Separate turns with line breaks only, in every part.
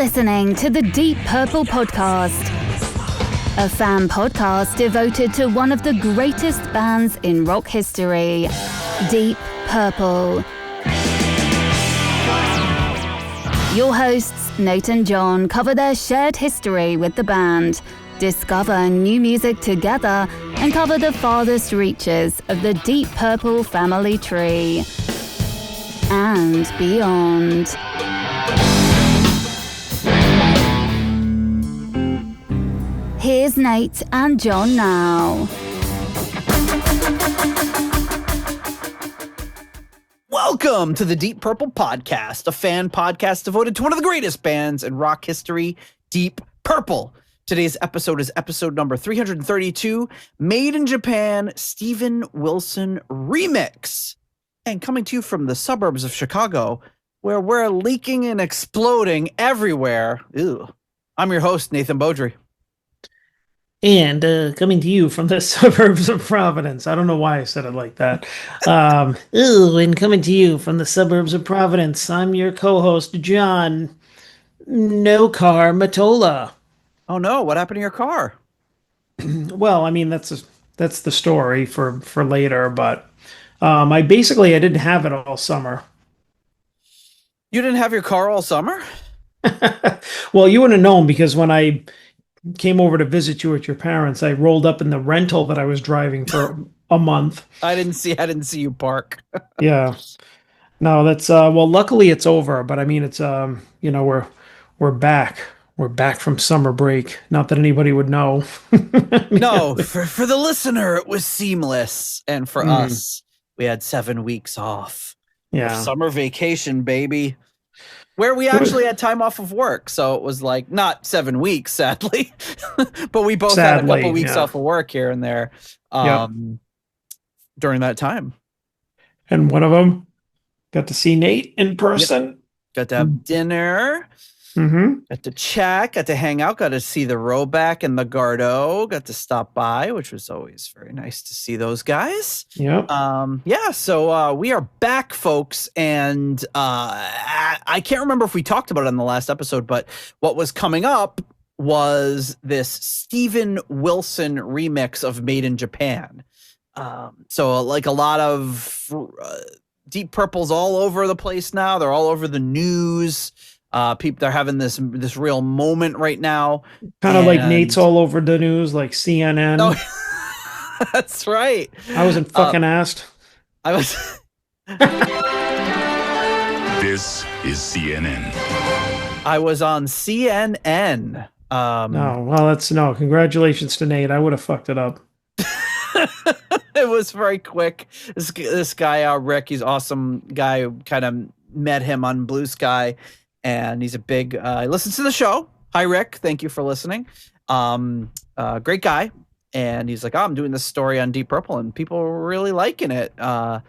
listening to the Deep Purple Podcast, a fan podcast devoted to one of the greatest bands in rock history, Deep Purple. Your hosts, Nate and John, cover their shared history with the band, discover new music together, and cover the farthest reaches of the Deep Purple family tree and beyond. Here's Nate and John now.
Welcome to the Deep Purple Podcast, a fan podcast devoted to one of the greatest bands in rock history, Deep Purple. Today's episode is episode number 332, Made in Japan, Steven Wilson Remix. And coming to you from the suburbs of Chicago, where we're leaking and exploding everywhere. Ew. I'm your host, Nathan Beaudry.
And coming to you from the suburbs of Providence. I don't know why I said it like that. And coming to you from the suburbs of Providence, I'm your co-host, John No Car Matola.
Oh no, what happened to your car?
Well, I mean, that's the story for later, but I didn't have it all summer.
You didn't have your car all summer?
Well, you wouldn't have known because when I came over to visit you at your parents', I rolled up in the rental that I was driving for a month.
I didn't see you park.
Yeah. No, that's well, luckily it's over, but I mean it's we're back. We're back from summer break. Not that anybody would know.
No, for the listener it was seamless, and for us we had 7 weeks off.
Yeah.
Summer vacation, baby. Where we actually had time off of work. So it was like not 7 weeks, sadly, but we both had a couple weeks off of work here and there during that time.
And one of them got to see Nate in person.
Yep. Got to have dinner.
Mm-hmm.
Got to chat, got to hang out, got to see the Roback and the Gardo, got to stop by, which was always very nice to see those guys.
Yep.
So we are back, folks, and I can't remember if we talked about it in the last episode, but what was coming up was this Steven Wilson remix of Made in Japan. So like a lot of Deep Purple's all over the place now. They're all over the news. People, they're having this real moment right now.
Kind of like Nate's all over the news, like CNN.
Oh, that's right.
I wasn't fucking asked.
I was.
This is CNN.
I was on CNN.
No. Congratulations to Nate. I would have fucked it up.
It was very quick. This guy, Rick, he's an awesome guy. Kind of met him on Blue Sky. And he's a big, he listens to the show. Hi, Rick. Thank you for listening. Great guy. And he's like, I'm doing this story on Deep Purple and people are really liking it. Just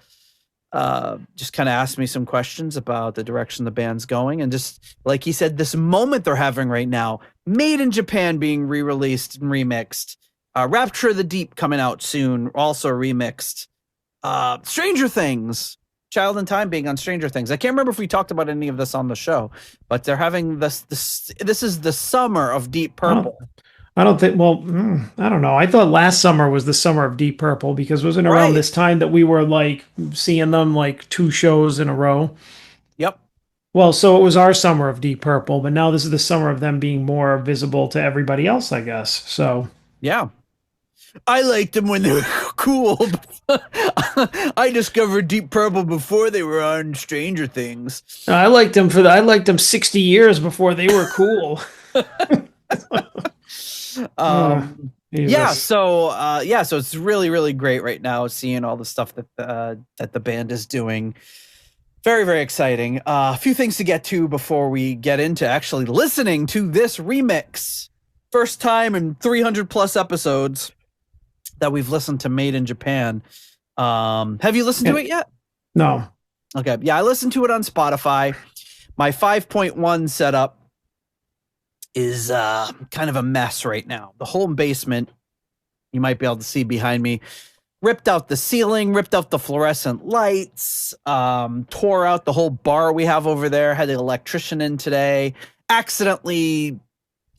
kind of asked me some questions about the direction the band's going. And just like he said, this moment they're having right now, Made in Japan being re-released and remixed. Rapture of the Deep coming out soon, also remixed. Stranger Things. Child in Time being on Stranger Things. I can't remember if we talked about any of this on the show, but they're having this is the summer of Deep Purple.
I don't know. I thought last summer was the summer of Deep Purple because it wasn't around this time that we were like seeing them like 2 shows in a row.
Yep.
Well, so it was our summer of Deep Purple, but now this is the summer of them being more visible to everybody else, I guess. So
yeah. I liked them when they were cool. I discovered Deep Purple before they were on Stranger Things.
I liked them 60 years before they were cool.
So it's really, really great right now seeing all the stuff that the band is doing. Very, very exciting. A few things to get to before we get into actually listening to this remix. First time in 300 plus episodes that we've listened to Made in Japan. Have you listened to it yet?
No.
Okay. Yeah, I listened to it on Spotify. My 5.1 setup is kind of a mess right now. The whole basement, you might be able to see behind me, ripped out the ceiling, ripped out the fluorescent lights, tore out the whole bar we have over there, had the electrician in today. accidentally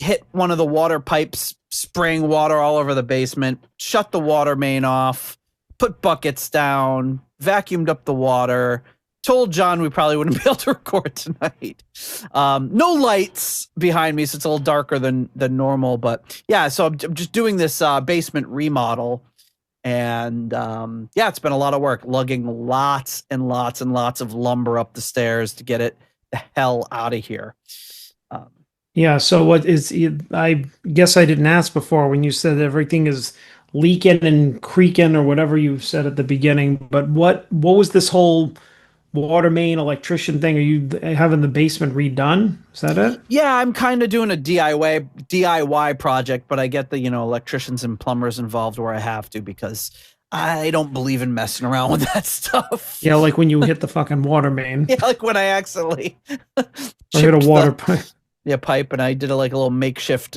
hit one of the water pipes, spraying water all over the basement, shut the water main off, put buckets down, vacuumed up the water, told John we probably wouldn't be able to record tonight. No lights behind me, so it's a little darker than normal. But yeah, so I'm just doing this basement remodel. And yeah, it's been a lot of work, lugging lots and lots and lots of lumber up the stairs to get it the hell out of here.
Yeah, so what is, I guess I didn't ask before when you said everything is leaking and creaking or whatever you said at the beginning, but what was this whole water main electrician thing? Are you having the basement redone? Is that it?
Yeah, I'm kind of doing a DIY project, but I get the, electricians and plumbers involved where I have to because I don't believe in messing around with that stuff.
Yeah, like when you hit the fucking water main.
Yeah, like when I accidentally
hit a water pipe.
Yeah, pipe, and I did a little makeshift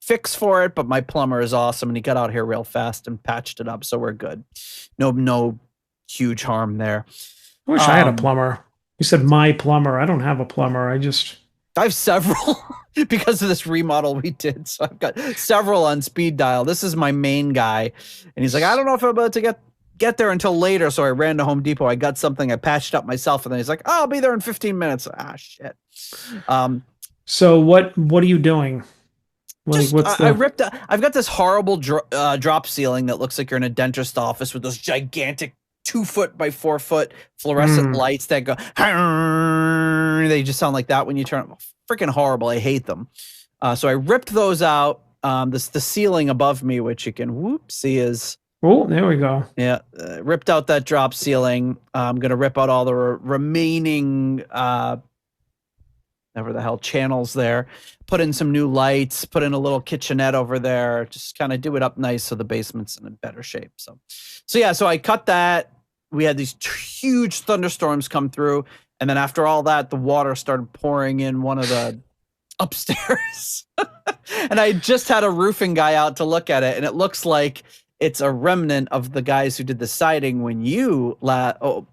fix for it, but my plumber is awesome, and he got out here real fast and patched it up, so we're good. No huge harm there.
I wish I had a plumber. You said my plumber. I don't have a plumber. I
have several because of this remodel we did. So I've got several on speed dial. This is my main guy, and he's like, I don't know if I'm about to get there until later. So I ran to Home Depot. I got something. I patched up myself, and then he's like, oh, I'll be there in 15 minutes. Ah, shit.
So what are you doing? Like,
I've got this horrible drop ceiling that looks like you're in a dentist office with those gigantic 2-foot by 4-foot fluorescent lights that go. They just sound like that when you turn them. Freaking horrible. I hate them. So I ripped those out. The ceiling above me, which you can see is.
Oh, there we go.
Yeah, ripped out that drop ceiling. I'm gonna rip out all the remaining. Whatever the hell channels there, put in some new lights, put in a little kitchenette over there, just kind of do it up nice so the basement's in better shape. So yeah, so I cut that. We had these huge thunderstorms come through, and then after all that, the water started pouring in one of the upstairs. And I just had a roofing guy out to look at it, and it looks like it's a remnant of the guys who did the siding when you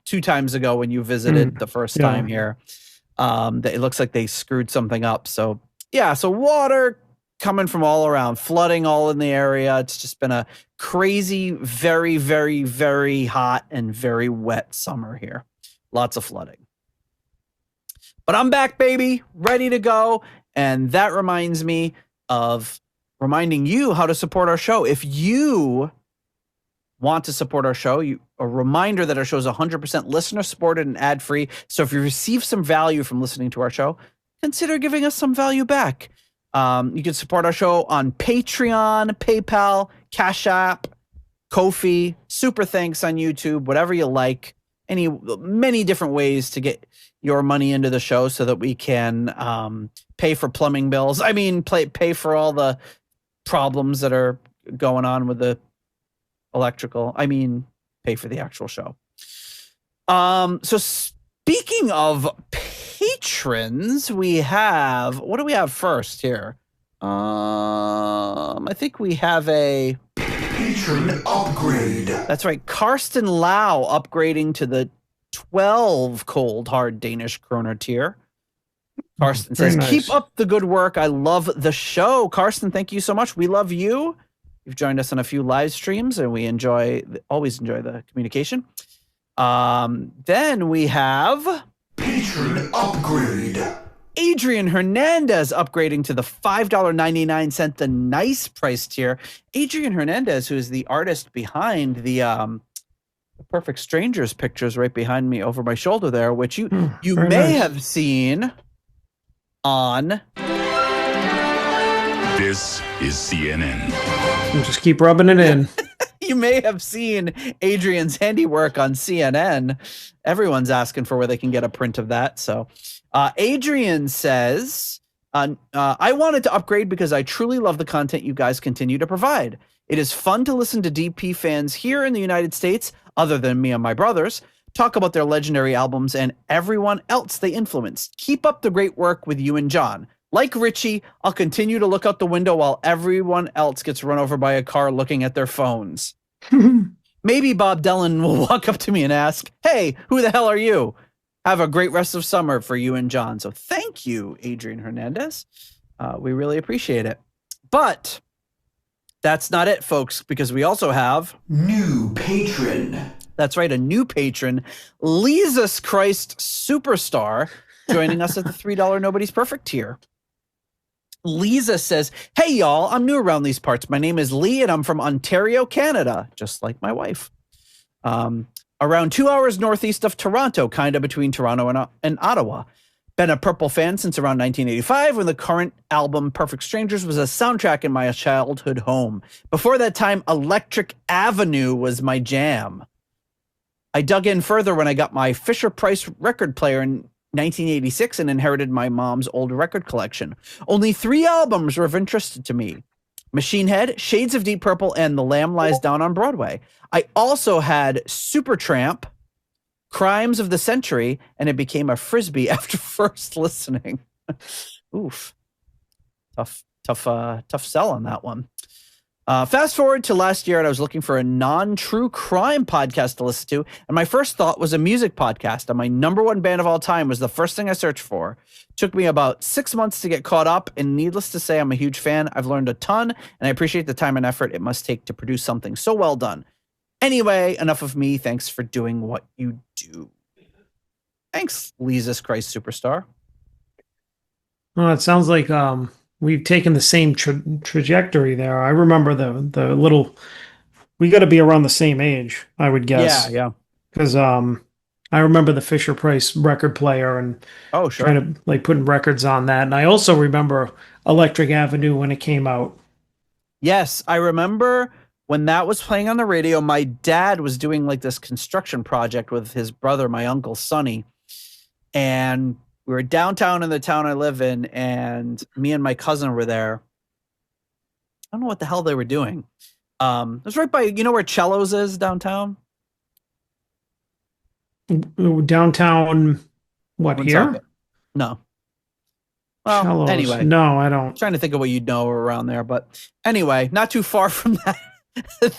2 times ago when you visited the first time here. It looks like they screwed something up. So yeah, so water coming from all around, flooding all in the area. It's just been a crazy, very, very, very hot and very wet summer here. Lots of flooding. But I'm back, baby, ready to go. And that reminds me of reminding you how to support our show. If you want to support our show, a reminder that our show is 100% listener supported and ad free. So if you receive some value from listening to our show, consider giving us some value back. You can support our show on Patreon, PayPal, Cash App, Ko-fi, Super Thanks on YouTube, whatever you like. Many different ways to get your money into the show so that we can pay for plumbing bills. I mean, pay for all the problems that are going on with the electrical. I mean, pay for the actual show. So speaking of patrons, we have, what do we have first here? I think we have a
patron upgrade.
That's right. Karsten Lau upgrading to the 12 cold hard Danish kroner tier. Karsten says,
nice.
Keep up the good work. I love the show. Karsten, thank you so much. We love you. You've joined us on a few live streams, and we always enjoy the communication. Then we have
patron upgrade.
Adrian Hernandez upgrading to the $5.99, the nice price tier. Adrian Hernandez, who is the artist behind the Perfect Strangers pictures right behind me over my shoulder there, which you may have seen on.
This is CNN.
Just keep rubbing it in.
You may have seen Adrian's handiwork on CNN. Everyone's asking for where they can get a print of that. So Adrian says, I wanted to upgrade because I truly love the content you guys continue to provide. It is fun to listen to DP fans here in the United States, other than me and my brothers, talk about their legendary albums and everyone else they influenced. Keep up the great work with you and John. Like Richie, I'll continue to look out the window while everyone else gets run over by a car looking at their phones. Maybe Bob Dylan will walk up to me and ask, hey, who the hell are you? have a great rest of summer for you and John. So thank you, Adrian Hernandez. We really appreciate it. But that's not it, folks, because we also have
New patron.
That's right, a new patron, Jesus Christ Superstar, joining us at the $3 Nobody's Perfect tier. Lisa says, hey, y'all, I'm new around these parts. My name is Lee, and I'm from Ontario, Canada, just like my wife. Around 2 hours northeast of Toronto, kind of between Toronto and Ottawa. Been a Purple fan since around 1985 when the current album Perfect Strangers was a soundtrack in my childhood home. Before that time, Electric Avenue was my jam. I dug in further when I got my Fisher-Price record player in 1986 and inherited my mom's old record collection. Only 3 albums were of interest to me: Machine Head, Shades of Deep Purple, and The Lamb Lies Down on Broadway. I also had Supertramp, Crimes of the Century, and it became a Frisbee after first listening. Oof. Tough sell on that one. Fast forward to last year, and I was looking for a non-true crime podcast to listen to, and my first thought was a music podcast, and my number one band of all time was the first thing I searched for. Took me about 6 months to get caught up, and needless to say, I'm a huge fan. I've learned a ton, and I appreciate the time and effort it must take to produce something so well done. Anyway, enough of me. Thanks for doing what you do. Thanks, Jesus Christ Superstar.
Well, it sounds like we've taken the same trajectory there. I remember the little. We got to be around the same age, I would guess.
Yeah.
Because I remember the Fisher-Price record player and trying to like putting records on that. And I also remember Electric Avenue when it came out.
Yes, I remember when that was playing on the radio. My dad was doing like this construction project with his brother, my uncle Sonny, and we were downtown in the town I live in, and me and my cousin were there. I don't know what the hell they were doing. It was right by, you know where Cello's is downtown?
Downtown, what,
What's
here?
up? No. Well,
Cello's.
anyway.
No, I don't.
I'm trying to think of what you'd know around there, but anyway, not too far from that.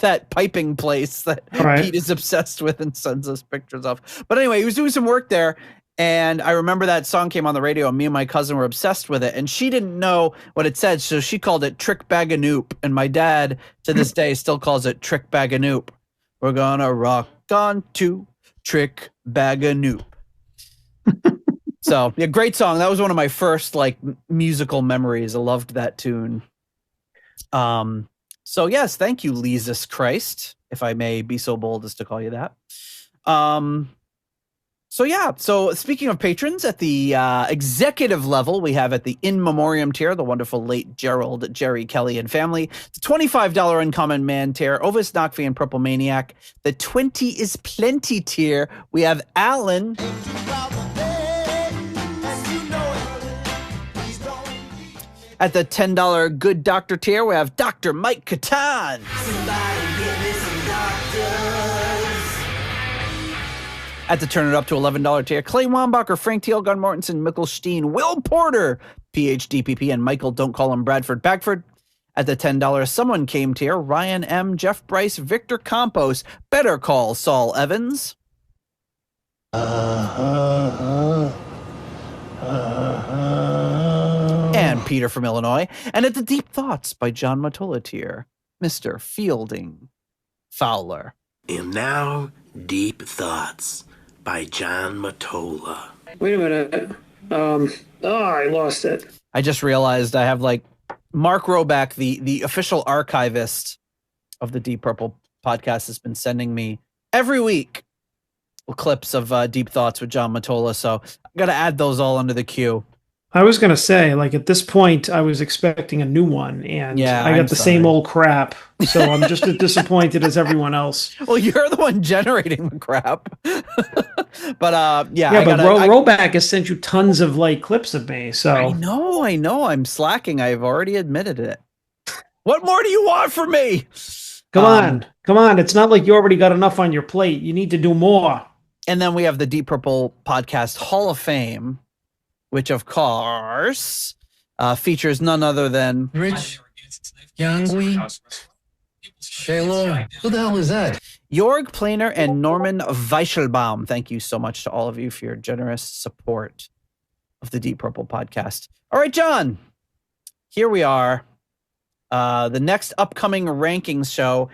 That piping place that Pete is obsessed with and sends us pictures of. But anyway, he was doing some work there, and I remember that song came on the radio, and me and my cousin were obsessed with it, and she didn't know what it said, so she called it Trick Bag a Noop, and my dad, to this day, still calls it Trick Bag a Noop. We're gonna rock on to Trick Bag a Noop. So, yeah, great song. That was one of my first, like, musical memories. I loved that tune. So yes, thank you, Jesus Christ, if I may be so bold as to call you that. So speaking of patrons, at the executive level, we have at the in memoriam tier, the wonderful late Gerald, Jerry, Kelly, and family. The $25 Uncommon Man tier, Ovis Knockfee and Purple Maniac. The 20 is plenty tier, we have Alan. At the $10 Good Doctor tier, we have Dr. Mike Catan. At the Turn It Up to $11 tier, Clay Wambacher, Frank Thiel, Gunn Mortensen, Mikkel Steen, Will Porter, PhDPP, and Michael Don't Call Him Bradford Bagford. At the $10 Someone Came tier, Ryan M., Jeff Bryce, Victor Campos, Better Call Saul Evans. And Peter from Illinois. And at the Deep Thoughts by John Matola tier, Mr. Fielding Fowler.
And now, Deep Thoughts by John Matola.
Wait a minute. I lost it.
I just realized I have like Mark Roback, the official archivist of the Deep Purple podcast, has been sending me every week clips of Deep Thoughts with John Matola. So I got to add those all under the queue.
I was going to say, like, at this point, I was expecting a new one, and I got the same old crap. So I'm just as disappointed as everyone else.
Well, you're the one generating the crap. But
Roback has sent you tons of like clips of me. So
I know. I'm slacking. I've already admitted it. What more do you want from me?
Come on. It's not like you already got enough on your plate. You need to do more.
And then we have the Deep Purple Podcast Hall of Fame, which, of course, features none other than
Rich Yangui Shaylo. Who the hell is that?
Jorg Planer and Norman Weichelbaum. Thank you so much to all of you for your generous support of the Deep Purple podcast. All right, John, here we are. The next upcoming rankings show,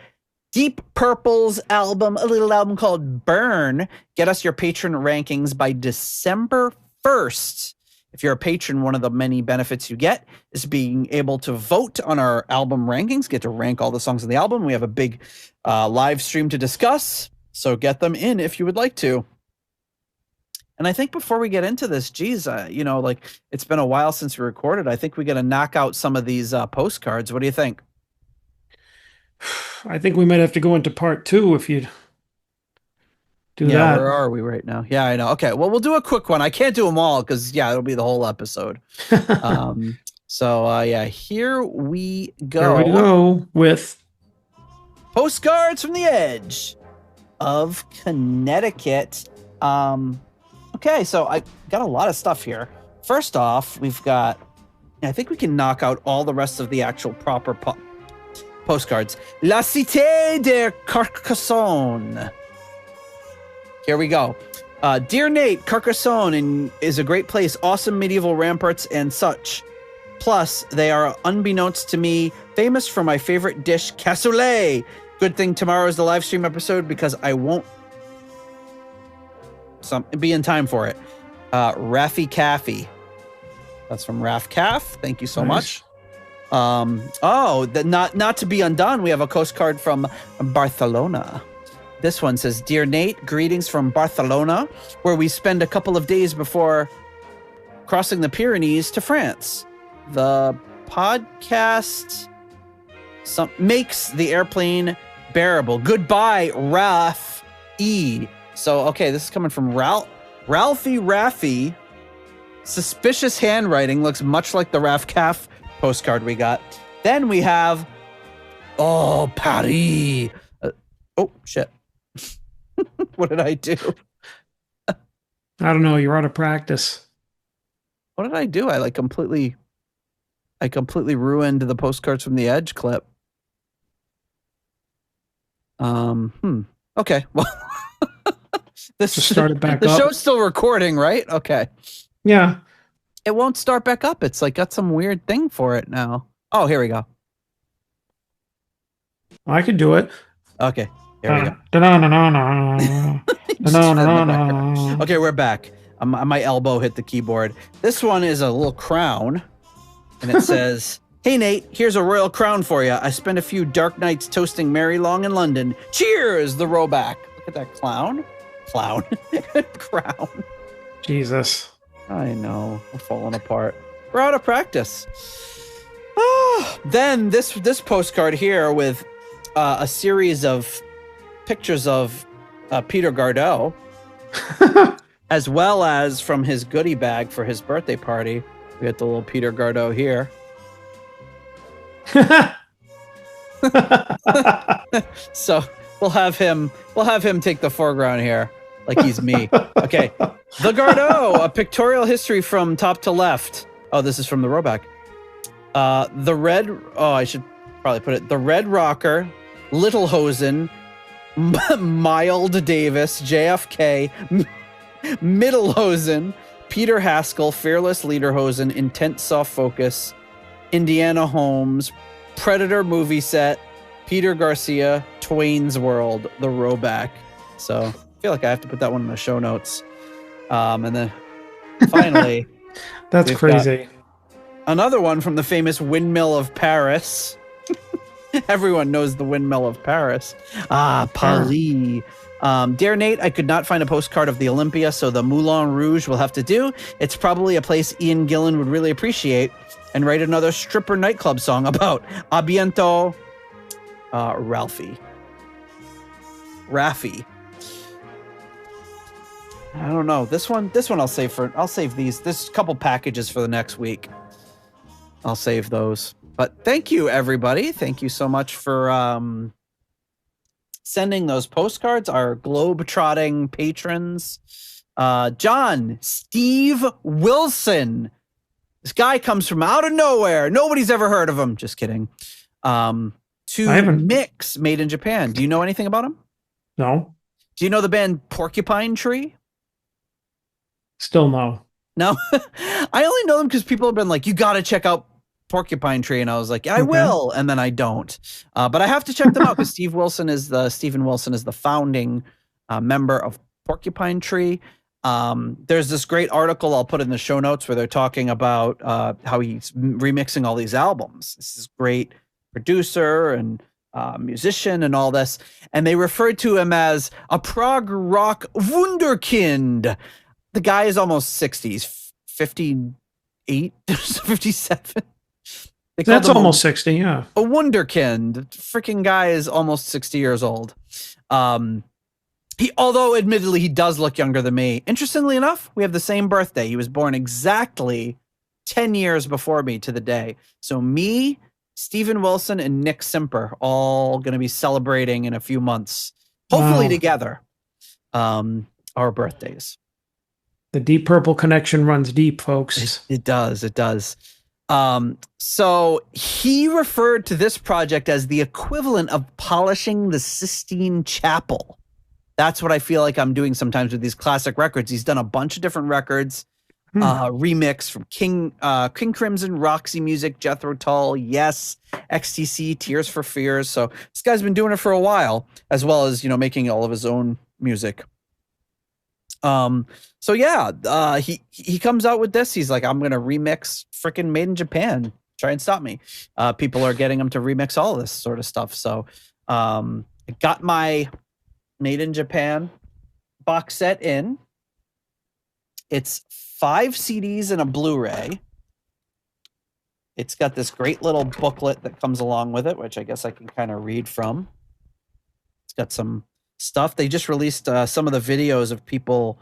Deep Purple's album, a little album called Burn. Get us your patron rankings by December 1st. If you're a patron, one of the many benefits you get is being able to vote on our album rankings, get to rank all the songs on the album. We have a big live stream to discuss, so get them in if you would like to. And I think before we get into this, geez, it's been a while since we recorded. I think we got to knock out some of these postcards. What do you think?
I think we might have to go into part 2 if you'd do that.
Where are we right now? Yeah, I know. Okay, well, we'll do a quick one. I can't do them all because, it'll be the whole episode. Here we go.
Here we go with
Postcards from the Edge of Connecticut. Okay, so I got a lot of stuff here. First off, we've got, I think we can knock out all the rest of the actual proper postcards. La Cité de Carcassonne. Here we go. Dear Nate, Carcassonne is a great place. Awesome medieval ramparts and such. Plus, they are, unbeknownst to me, famous for my favorite dish, cassoulet. Good thing tomorrow is the live stream episode because I won't be in time for it. Raffi Caffey. That's from Raf Caff. Thank you so much. Not to be undone, we have a postcard from Barcelona. This one says, Dear Nate, greetings from Barcelona, where we spend a couple of days before crossing the Pyrenees to France. The podcast makes the airplane bearable. Goodbye, Ralph E. So, okay, this is coming from Ralphie Raffi. Suspicious handwriting, looks much like the Raf Caff postcard we got. Then we have, Paris. Shit. What did I do?
I don't know. You're out of practice.
What did I do? I completely ruined the Postcards from the Edge clip. Okay. Well, this
started back up.
The show's still recording, right? Okay.
Yeah.
It won't start back up. It's got some weird thing for it now. Oh, here we go.
I could do it.
Okay. Here we go. Okay, we're back. My elbow hit the keyboard. This one is a little crown, and it says, Hey, Nate, here's a royal crown for you. I spent a few dark nights toasting Mary Long in London. Cheers, the Roback. Look at that clown. Crown.
Jesus.
I know. We're falling apart. We're out of practice. Then this postcard here with a series of pictures of Peter Gardot, as well as from his goodie bag for his birthday party. We got the little Peter Gardot here. So we'll have him take the foreground here, like he's me. Okay, the Gardot, a pictorial history from top to left. Oh, this is from the Roback. The red. Oh, I should probably put it. The Red Rocker, Little Hosen, Mild Davis, JFK, Middle Hosen, Peter Haskell, Fearless Lederhosen, Intense Soft Focus, Indiana Holmes, Predator movie set, Peter Garcia, Twain's World, the Roback. So I feel like I have to put that one in the show notes. And then finally,
that's crazy.
Another one from the famous Windmill of Paris. Everyone knows the Windmill of Paris. Paris. Dear Nate, I could not find a postcard of the Olympia, so the Moulin Rouge will have to do. It's probably a place Ian Gillan would really appreciate, and write another stripper nightclub song about. A biento, Raffi. I don't know. This one I'll save these. This couple packages for the next week. I'll save those. But thank you, everybody. Thank you so much for sending those postcards, our globe-trotting patrons. John, Steve Wilson. This guy comes from out of nowhere. Nobody's ever heard of him. Just kidding. To Mix, made in Japan. Do you know anything about him?
No,
Do you know the band Porcupine Tree?
still no.
No, I only know them because people have been like, "You got to check out Porcupine Tree," and I was like, "I
Okay.
will," and then I don't. But I have to check them out because Stephen Wilson is the founding member of Porcupine Tree. There's this great article I'll put in the show notes where they're talking about how he's remixing all these albums. This is great producer and musician and all this, and they referred to him as a prog rock wunderkind. The guy is almost 60. He's 58, 57.
That's almost 60, yeah.
A wunderkind. Freaking guy is almost 60 years old. Although admittedly he does look younger than me. Interestingly enough, we have the same birthday. He was born exactly 10 years before me to the day. So me, Stephen Wilson, and Nick Simper all going to be celebrating in a few months, hopefully together, our birthdays.
The Deep Purple connection runs deep, folks.
It does. It does. So he referred to this project as the equivalent of polishing the Sistine Chapel. That's what I feel like I'm doing sometimes with these classic records. He's done a bunch of different records, remix from King Crimson, Roxy Music, Jethro Tull, Yes, XTC, Tears for Fears. So this guy's been doing it for a while, as well as, making all of his own music. So yeah, he comes out with this. He's like, I'm gonna remix freaking Made in Japan. Try and stop me. People are getting him to remix all this sort of stuff. So I got my Made in Japan box set in. It's 5 CDs and a Blu-ray. It's got this great little booklet that comes along with it, which I guess I can kind of read from. It's got some stuff. They just released some of the videos of people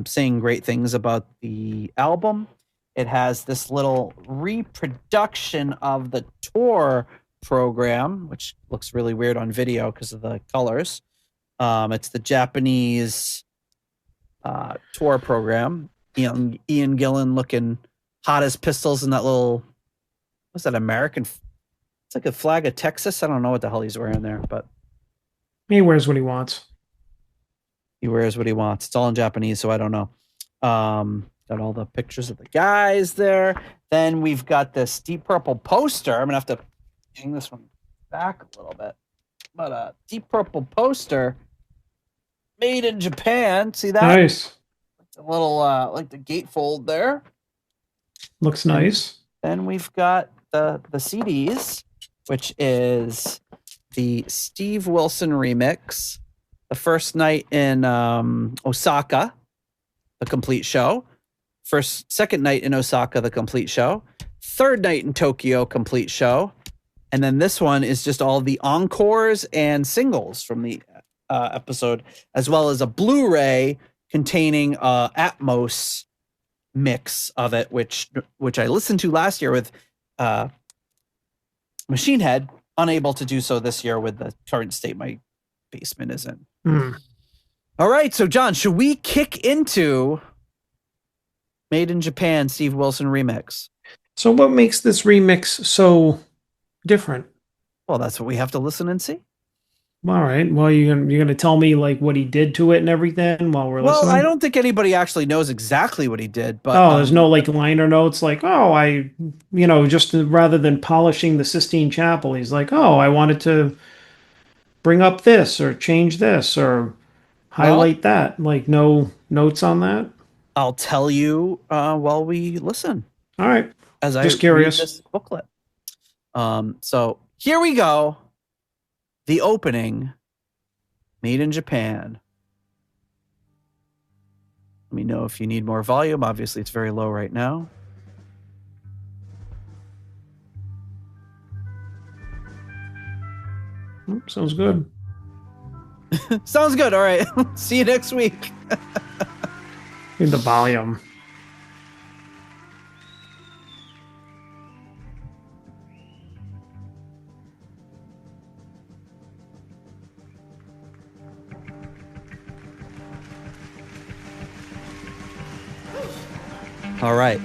saying great things about the album. It has this little reproduction of the tour program, which looks really weird on video because of the colors. It's the Japanese tour program. Ian Gillan looking hot as pistols in that little, what's that, American? It's like a flag of Texas. I don't know what the hell he's wearing there, but
he wears what he wants.
He wears what he wants. It's all in Japanese, so I don't know. Got all the pictures of the guys there. Then we've got this Deep Purple poster. I'm going to have to hang this one back a little bit. But Deep Purple poster made in Japan. See that?
Nice.
A little like the gatefold there.
Looks nice.
Then we've got the CDs, which is the Steve Wilson remix, The First Night in Osaka, the complete show. Second night in Osaka, the complete show. Third night in Tokyo, complete show. And then this one is just all the encores and singles from the episode, as well as a Blu-ray containing Atmos mix of it, which I listened to last year with Machine Head, unable to do so this year with the current state my basement is in. All right, so John, should we kick into Made in Japan Steve Wilson remix?
So what makes this remix so different?
Well, that's what we have to listen and see.
All right. Well, you're gonna tell me like what he did to it and everything while we're listening?
Well, I don't think anybody actually knows exactly what he did, but
there's no like liner notes like, just rather than polishing the Sistine Chapel, he's like, I wanted to bring up this or change this or highlight that. Like no notes on that.
I'll tell you while we listen.
All right.
As I
just curious.
read this booklet. So here we go. The opening, Made in Japan. Let me know if you need more volume. Obviously, it's very low right now.
Sounds good.
Sounds good. All right. See you next week.
In the volume.
All right.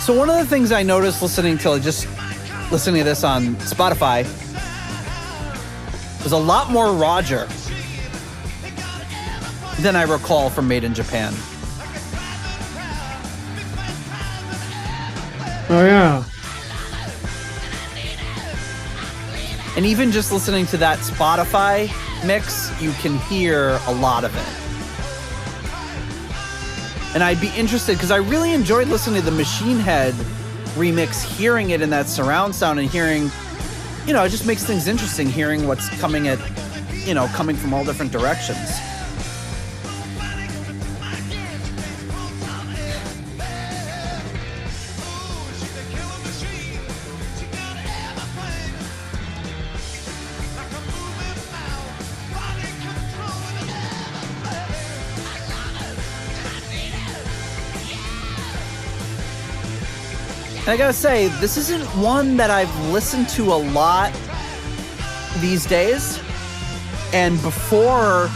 So one of the things I noticed listening to this on Spotify was a lot more Roger than I recall from Made in Japan.
Oh, yeah.
And even just listening to that Spotify mix, you can hear a lot of it. And I'd be interested, because I really enjoyed listening to the Machine Head remix, hearing it in that surround sound and hearing, it just makes things interesting, hearing what's coming from all different directions. And I gotta say, this isn't one that I've listened to a lot these days. And before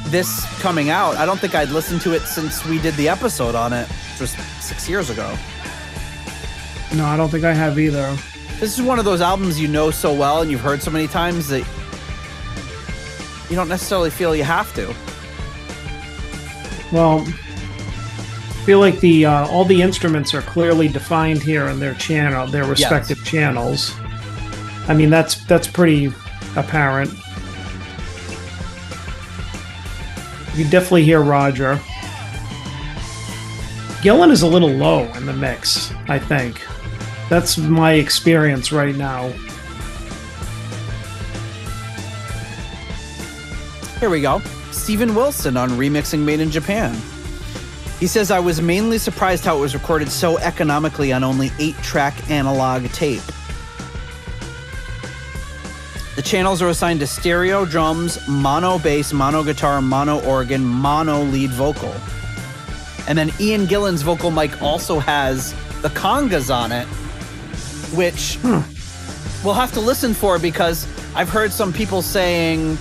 this coming out, I don't think I'd listened to it since we did the episode on it, which was 6 years ago.
No, I don't think I have either.
This is one of those albums you know so well and you've heard so many times that you don't necessarily feel you have to.
Well, I feel like all the instruments are clearly defined here in their respective channels. I mean, that's pretty apparent. You definitely hear Roger. Gillan is a little low in the mix, I think. That's my experience right now.
Here we go. Steven Wilson on remixing Made in Japan. He says, I was mainly surprised how it was recorded so economically on only 8-track analog tape. The channels are assigned to stereo, drums, mono bass, mono guitar, mono organ, mono lead vocal. And then Ian Gillan's vocal mic also has the congas on it, which we'll have to listen for, because I've heard some people saying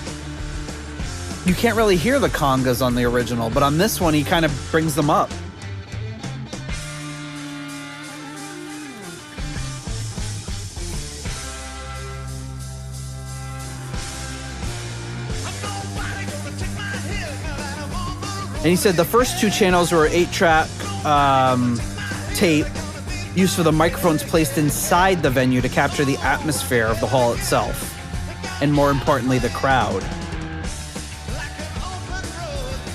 you can't really hear the congas on the original, but on this one, he kind of brings them up. And he said the first 2 channels were 8-track tape used for the microphones placed inside the venue to capture the atmosphere of the hall itself, and more importantly, the crowd.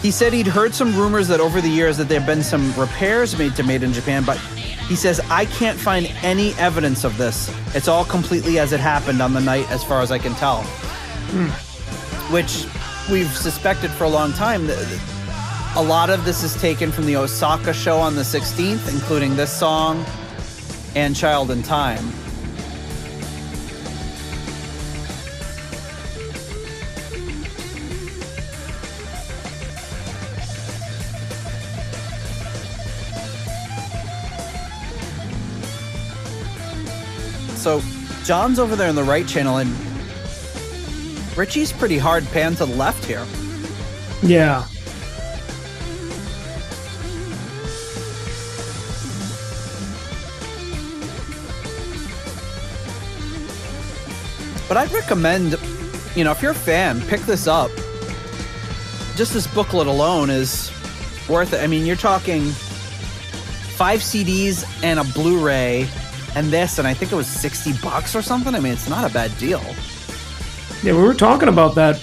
He said he'd heard some rumors that over the years that there have been some repairs made to Made in Japan, but he says, I can't find any evidence of this. It's all completely as it happened on the night, as far as I can tell. Which we've suspected for a long time. A lot of this is taken from the Osaka show on the 16th, including this song and Child in Time. So John's over there in the right channel, and Richie's pretty hard pan to the left here.
Yeah.
But I'd recommend, if you're a fan, pick this up. Just this booklet alone is worth it. I mean, you're talking 5 CDs and a Blu-ray and this, and I think it was $60 or something. I mean, it's not a bad deal.
Yeah, we were talking about that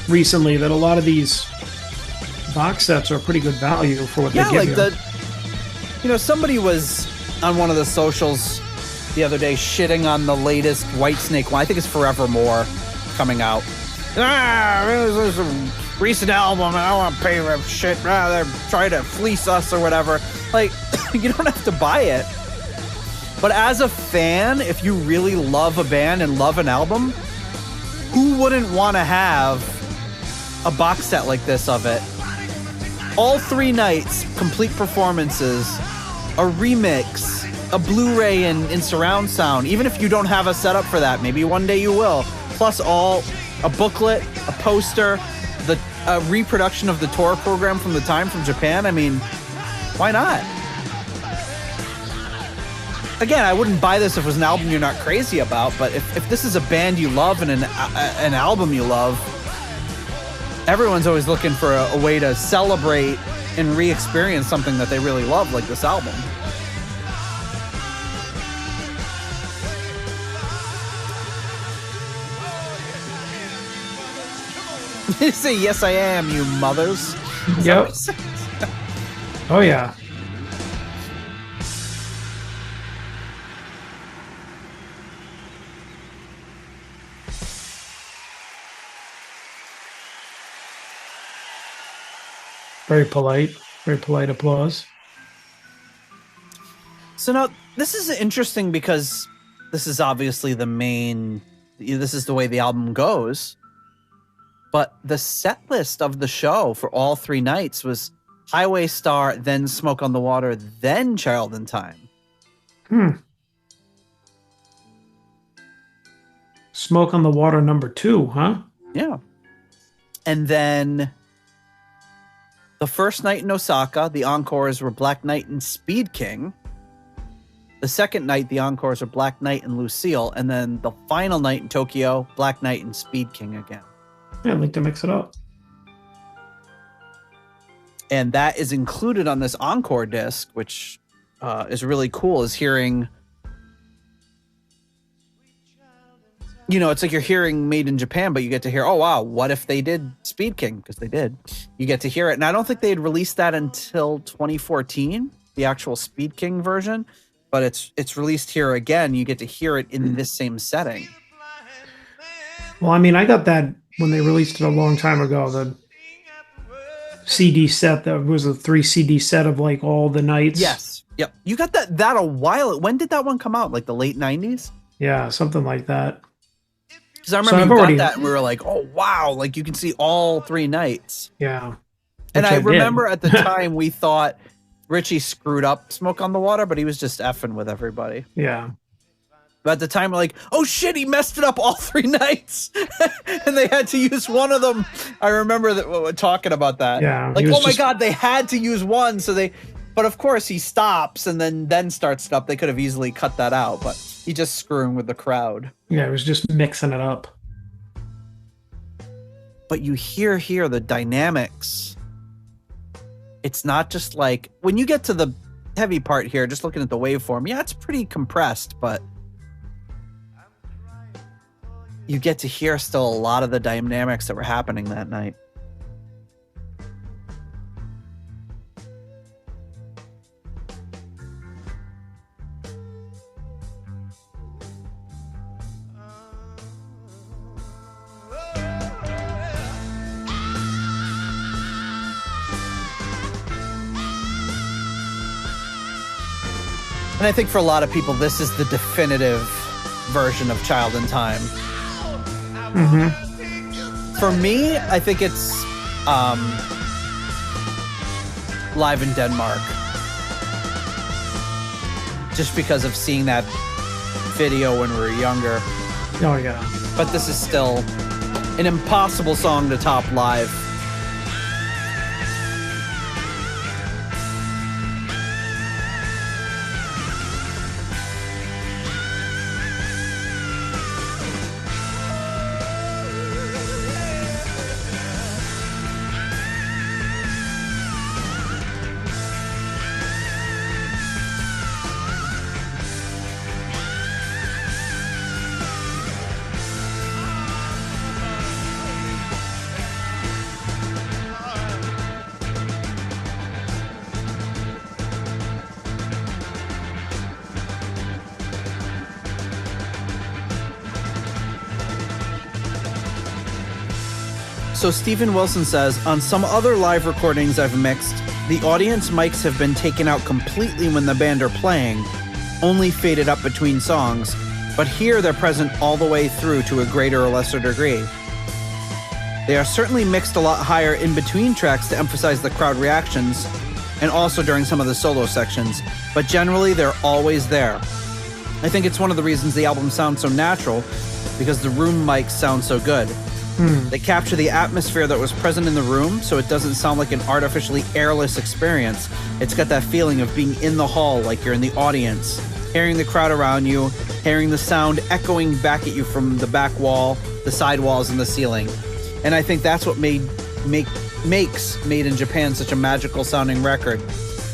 recently, that a lot of these box sets are pretty good value for what they give you.
Somebody was on one of the socials the other day shitting on the latest Whitesnake one. I think it's Forevermore coming out. This is a recent album, and I don't want to pay for shit. They're trying to fleece us or whatever. Like, you don't have to buy it. But as a fan, if you really love a band and love an album, who wouldn't want to have a box set like this of it? All 3 nights, complete performances, a remix, a Blu-ray in surround sound, even if you don't have a setup for that, maybe one day you will, plus a booklet, a poster, a reproduction of the tour program from the time from Japan. I mean, why not? again, I wouldn't buy this if it was an album you're not crazy about, but if this is a band you love and an album you love, everyone's always looking for a way to celebrate and re-experience something that they really love, like this album. You say, yes, I am, you mothers.
Yep. Oh, yeah. Very polite applause.
So now, this is interesting because this is obviously this is the way the album goes. But the set list of the show for all 3 nights was Highway Star, then Smoke on the Water, then Child in Time.
Smoke on the Water number 2, huh?
Yeah. And then the first night in Osaka, the encores were Black Knight and Speed King. The second night, the encores were Black Knight and Lucille. And then the final night in Tokyo, Black Knight and Speed King again.
Yeah, I'd like to mix it up.
And that is included on this encore disc, which is really cool, is hearing, it's like you're hearing Made in Japan, but you get to hear, oh, wow, what if they did Speed King? Because they did. You get to hear it. And I don't think they had released that until 2014, the actual Speed King version, but it's released here again. You get to hear it in this same setting.
Well, I mean, I got that when they released it a long time ago, the CD set that was a 3 CD set of like all the nights.
Yes. Yep. You got that a while. When did that one come out? Like the late 90s?
Yeah, something like that.
Because I remember you got that and we were like, oh, wow. Like you can see all 3 nights.
Yeah.
And I remember at the time we thought Richie screwed up Smoke on the Water, but he was just effing with everybody.
Yeah.
But at the time, we're like, oh shit, he messed it up all 3 nights. And they had to use one of them. I remember that talking about that.
Yeah.
Like, oh my God, they had to use one. But of course he stops and then starts it up. They could have easily cut that out, but he just screwing with the crowd.
Yeah, it was just mixing it up.
But you hear here the dynamics. It's not just like, when you get to the heavy part here, just looking at the waveform, yeah, it's pretty compressed, but you get to hear still a lot of the dynamics that were happening that night. And I think for a lot of people, this is the definitive version of Child in Time.
Mm-hmm.
For me, I think it's Live in Denmark. Just because of seeing that video when we were younger.
Oh, yeah.
But this is still an impossible song to top live. So Stephen Wilson says, on some other live recordings I've mixed, the audience mics have been taken out completely when the band are playing, only faded up between songs, but here they're present all the way through to a greater or lesser degree. They are certainly mixed a lot higher in between tracks to emphasize the crowd reactions, and also during some of the solo sections, but generally they're always there. I think it's one of the reasons the album sounds so natural, because the room mics sound so good. They capture the atmosphere that was present in the room, so it doesn't sound like an artificially airless experience. It's got that feeling of being in the hall, like you're in the audience. hearing the crowd around you, hearing the sound echoing back at you from the back wall, the side walls, and the ceiling. And I think that's what makes Made in Japan such a magical sounding record,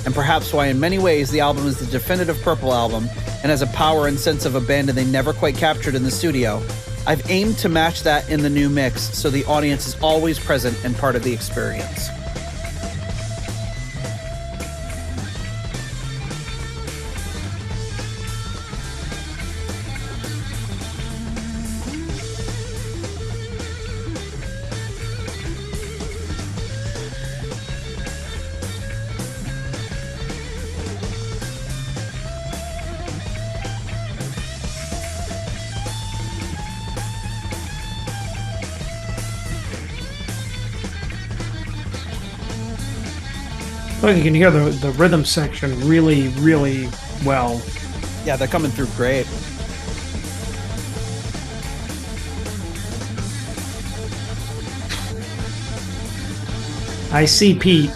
and perhaps why in many ways the album is the definitive Purple album and has a power and sense of abandon they never quite captured in the studio. I've aimed to match that in the new mix so the audience is always present and part of the experience.
I think you can hear the rhythm section really, really well.
Yeah, they're coming through great.
I see Pete.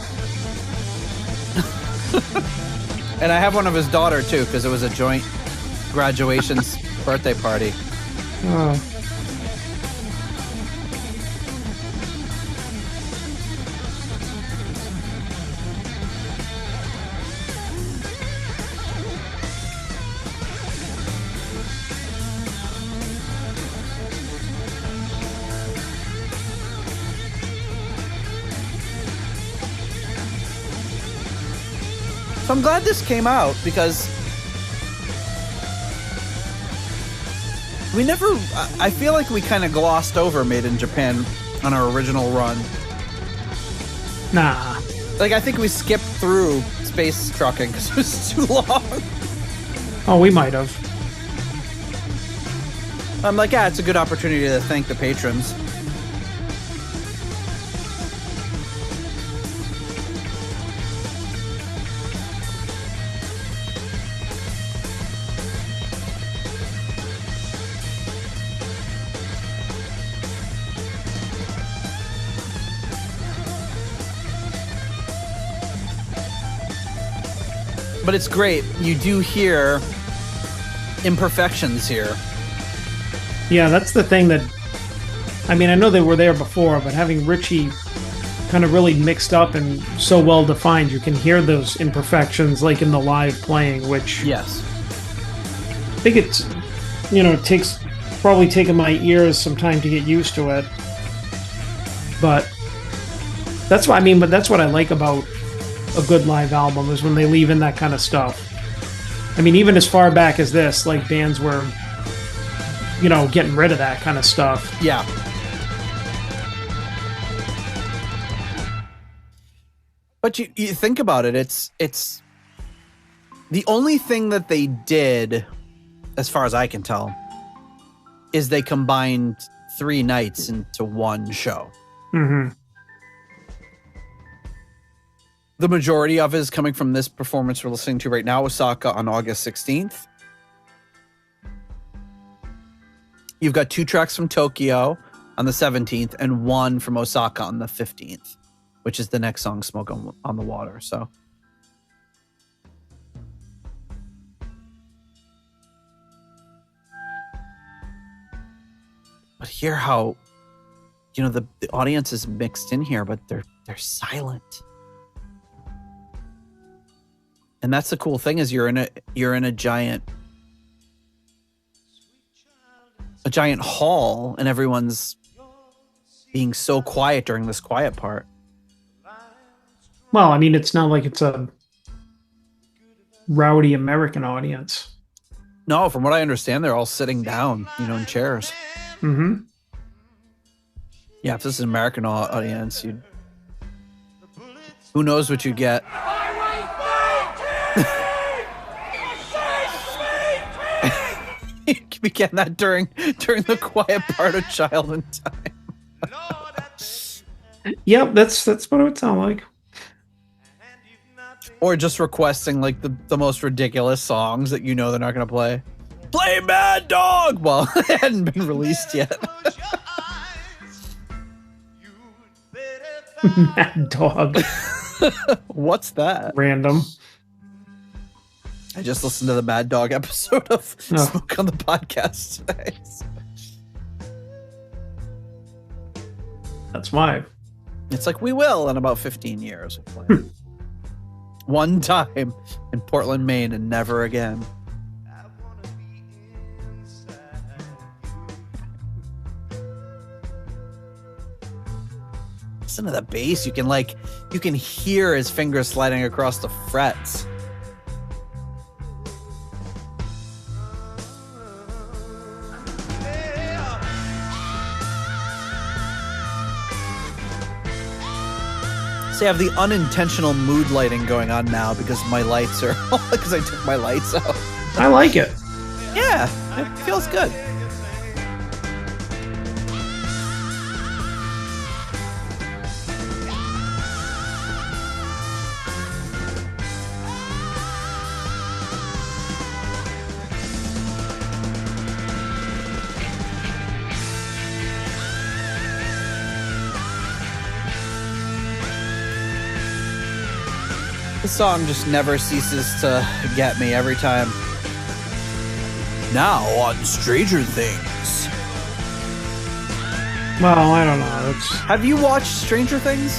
And I have one of his daughter too, because it was a joint graduation birthday party.
Oh.
So I'm glad this came out because I feel like we kind of glossed over Made in Japan on our original run.
Nah.
Like, I think we skipped through Space Trucking because it was too long.
Oh, we might have.
I'm like, yeah, it's a good opportunity to thank the patrons. But it's great. You do hear imperfections here.
Yeah, that's the thing that... I mean, I know they were there before, but having Richie kind of really mixed up and so well defined, you can hear those imperfections like in the live playing, which...
Yes.
I think it's... You know, it takes... Probably taken my ears some time to get used to it. But... That's what I mean, but that's what I like about a good live album, is when they leave in that kind of stuff. I mean, even as far back as this, like, bands were, you know, getting rid of that kind of stuff.
Yeah. But you think about it, it's the only thing that they did, as far as I can tell, is they combined 3 nights into one show.
Mm-hmm.
The majority of it is coming from this performance we're listening to right now, Osaka, on August 16th. You've got 2 tracks from Tokyo on the 17th and 1 from Osaka on the 15th, which is the next song, Smoke on the Water. So, but hear how, you know, the audience is mixed in here, but they're silent. And that's the cool thing, is you're in a giant hall, and everyone's being so quiet during this quiet part.
Well, I mean, it's not like it's a rowdy American audience.
No, from what I understand, they're all sitting down, you know, in chairs.
Mm-hmm.
Yeah, if this is an American audience, who knows what you get. You could be getting that during the quiet part of Child in Time.
Yep, that's what it would sound like.
Or just requesting like the most ridiculous songs that you know they're not going to play. Play Mad Dog! Well, it hadn't been released yet.
Mad Dog.
What's that?
Random.
I just listened to the Mad Dog episode of
Oh.
Smoke on the Podcast today.
That's why.
It's like, we will in about 15 years. One time in Portland, Maine, and never again. Listen to the bass. You can hear his fingers sliding across the frets. See, I have the unintentional mood lighting going on now because my lights are because I took my lights out.
I like it.
Yeah, it feels good. The song just never ceases to get me every time. Now on Stranger Things.
Well, I don't know.
Have you watched Stranger Things?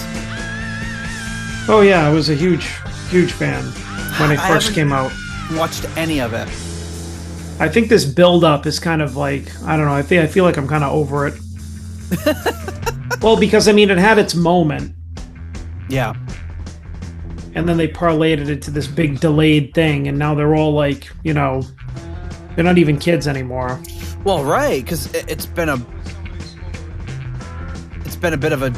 Oh yeah, I was a huge fan when it
I
first
haven't-
came out.
Watched any of it?
I think this build up is kind of like, I don't know, I feel like I'm kind of over it. Well, because I mean it had its moment,
Yeah.
and then they parlayed it into this big delayed thing, and now they're all like, you know, they're not even kids anymore.
Well, right, because it's been a bit of a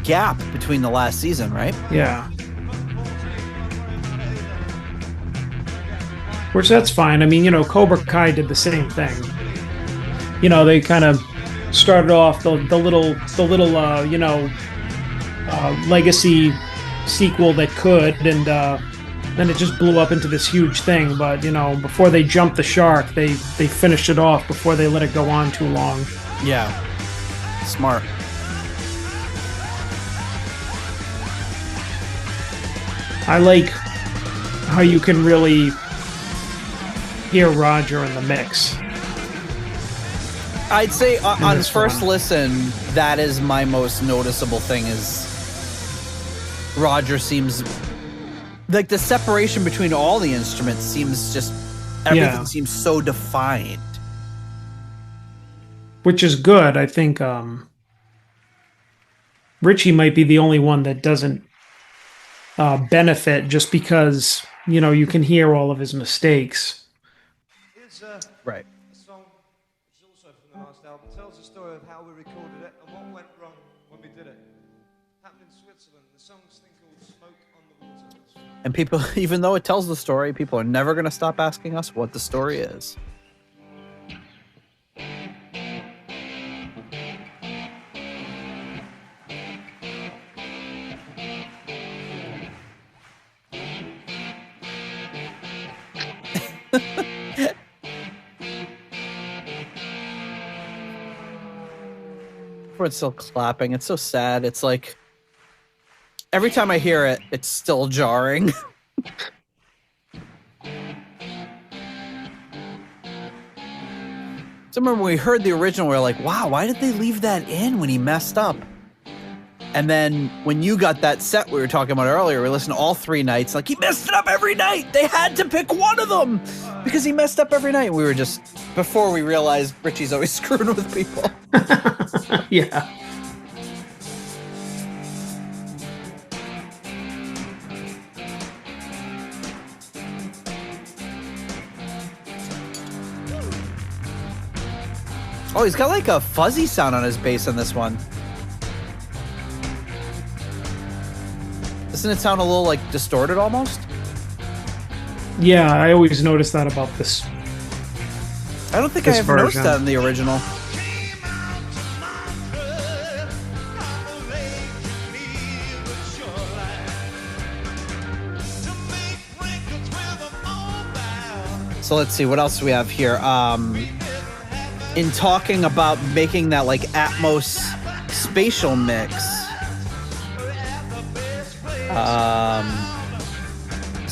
gap between the last season, right?
Yeah. Which that's fine. I mean, you know, Cobra Kai did the same thing. You know, they kind of started off the little you know, legacy sequel that could, and then it just blew up into this huge thing. But you know, before they jumped the shark, they finished it off before they let it go on too long.
Yeah. Smart.
I like how you can really hear Roger in the mix.
I'd say on
this
first
one.
listen, that is my most noticeable thing is Roger seems like the separation between all the instruments seems just everything
Yeah.
seems so defined.
Which is good. I think Richie might be the only one that doesn't benefit just because, you know, you can hear all of his mistakes.
Here's
Right.
a song which is also from the last album. It tells the story of how we recorded it and what went wrong when we did it. Happened in Switzerland. The song's thing called Smoke on the Water.
And people, even though it tells the story, people are never going to stop asking us what the story is. Everyone's still clapping. It's so sad. It's like every time I hear it, it's still jarring. So remember when we heard the original, we were like, wow, why did they leave that in when he messed up? And then when you got that set we were talking about earlier, we listened to all 3 nights, like, he messed it up every night. They had to pick one of them because he messed up every night. We were just, before we realized Richie's always screwing with people.
Yeah.
Oh, he's got like a fuzzy sound on his bass on this one. Doesn't it sound a little like distorted almost?
Yeah, I always notice that about this.
I don't think I
This
ever noticed
version.
that in the original. So let's see, what else do we have here? In talking about making that like Atmos spatial mix,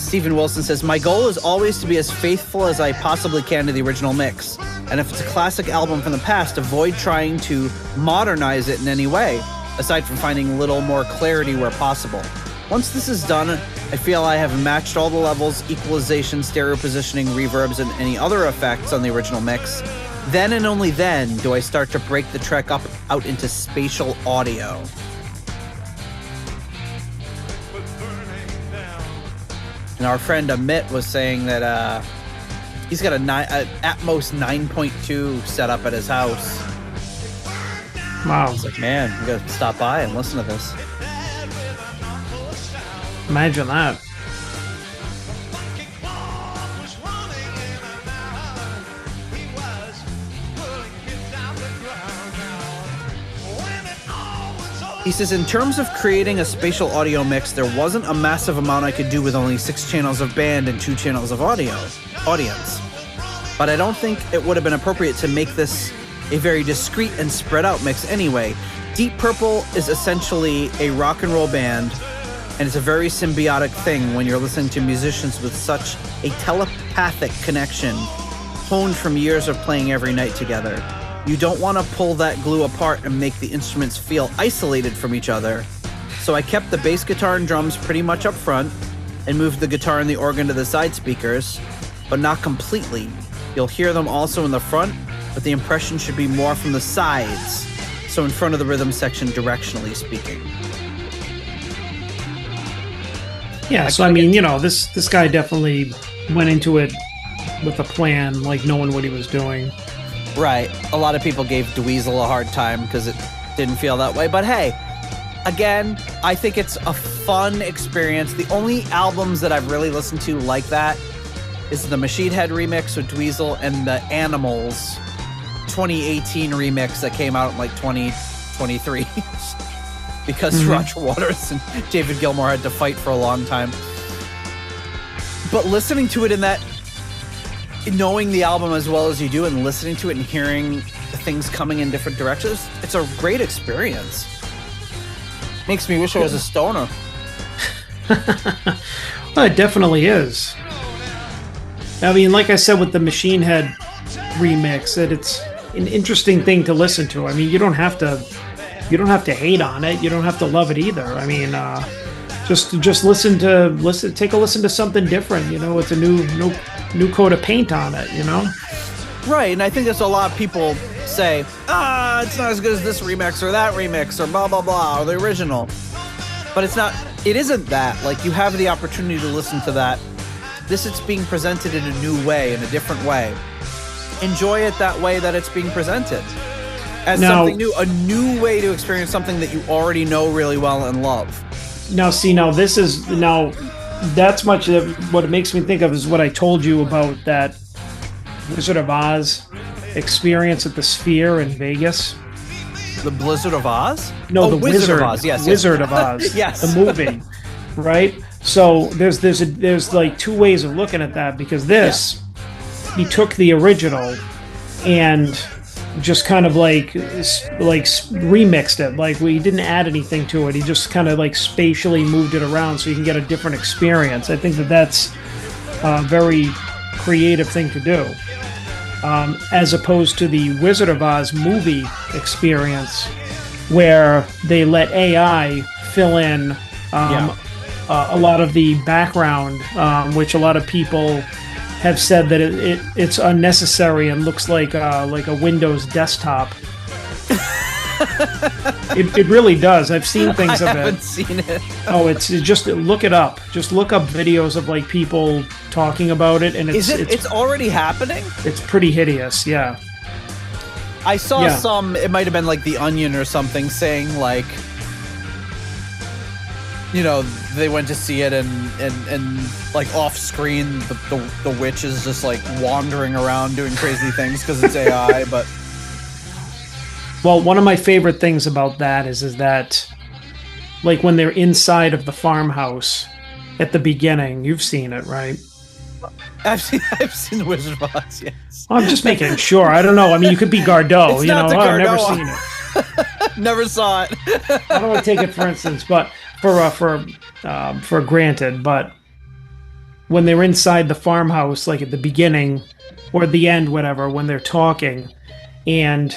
Stephen Wilson says, my goal is always to be as faithful as I possibly can to the original mix. And if it's a classic album from the past, avoid trying to modernize it in any way, aside from finding a little more clarity where possible. Once this is done, I feel I have matched all the levels, equalization, stereo positioning, reverbs, and any other effects on the original mix. Then and only then do I start to break the track out into spatial audio. And our friend Amit was saying that he's got a Atmos 9.2 set up at his house.
Wow.
It's like, man, you gotta stop by and listen to this.
Imagine that.
He says, in terms of creating a spatial audio mix, there wasn't a massive amount I could do with only 6 channels of band and 2 channels of audience. But I don't think it would have been appropriate to make this a very discrete and spread out mix anyway. Deep Purple is essentially a rock and roll band, and it's a very symbiotic thing when you're listening to musicians with such a telepathic connection, honed from years of playing every night together. You don't want to pull that glue apart and make the instruments feel isolated from each other. So I kept the bass guitar and drums pretty much up front and moved the guitar and the organ to the side speakers, but not completely. You'll hear them also in the front, but the impression should be more from the sides, so in front of the rhythm section directionally speaking.
Yeah, so I mean, you know, this guy definitely went into it with a plan, like knowing what he was doing.
Right. A lot of people gave Dweezil a hard time because it didn't feel that way. But hey, again, I think it's a fun experience. The only albums that I've really listened to like that is the Machine Head remix with Dweezil and the Animals 2018 remix that came out in like 2023 because Roger Waters and David Gilmour had to fight for a long time. But listening to it in that, knowing the album as well as you do and listening to it and hearing things coming in different directions, it's a great experience. Makes me wish I was a stoner.
Well, it definitely is. I mean, like I said with the Machine Head remix, that it's an interesting thing to listen to. I mean, you don't have to hate on it. You don't have to love it either. I mean, just take a listen to something different. You know, it's a new coat of paint on it. You know,
right? And I think that's a lot of people say, it's not as good as this remix or that remix or blah blah blah or the original. But it's not. It isn't that. Like, you have the opportunity to listen to that. It's being presented in a new way, in a different way. Enjoy it that way that it's being presented. As something new, a new way to experience something that you already know really well and love.
That's much of what it makes me think of is what I told you about that Wizard of Oz experience at the Sphere in Vegas.
The Blizzard of Oz?
No, the Wizard
of Oz. Yes,
Wizard of Oz.
Yes,
the movie, right? So there's like two ways of looking at that, because he took the original and just kind of like remixed it. Like, we didn't add anything to it. He just kind of like spatially moved it around so you can get a different experience. I think that's a very creative thing to do. As opposed to the Wizard of Oz movie experience, where they let AI fill in a lot of the background, which a lot of people have said that it's unnecessary and looks like a Windows desktop. It really does. I've seen things of it. I
haven't seen it.
Oh, it's just look it up. Just look up videos of like people talking about it, and it's
already happening.
It's pretty hideous. Yeah.
I saw some. It might have been like The Onion or something saying like, you know, they went to see it and like off screen the witch is just like wandering around doing crazy things because it's AI, but.
Well, one of my favorite things about that is that, like, when they're inside of the farmhouse at the beginning, you've seen it, right?
I've seen the Wizard of Oz, yes.
I'm just making sure. I don't know. I mean, you could be Gardeau.
It's not
I've never
Gardeau.
seen it.
Never saw it.
I don't want to take it for instance, but for granted. But when they're inside the farmhouse, like at the beginning or at the end, whatever, when they're talking, and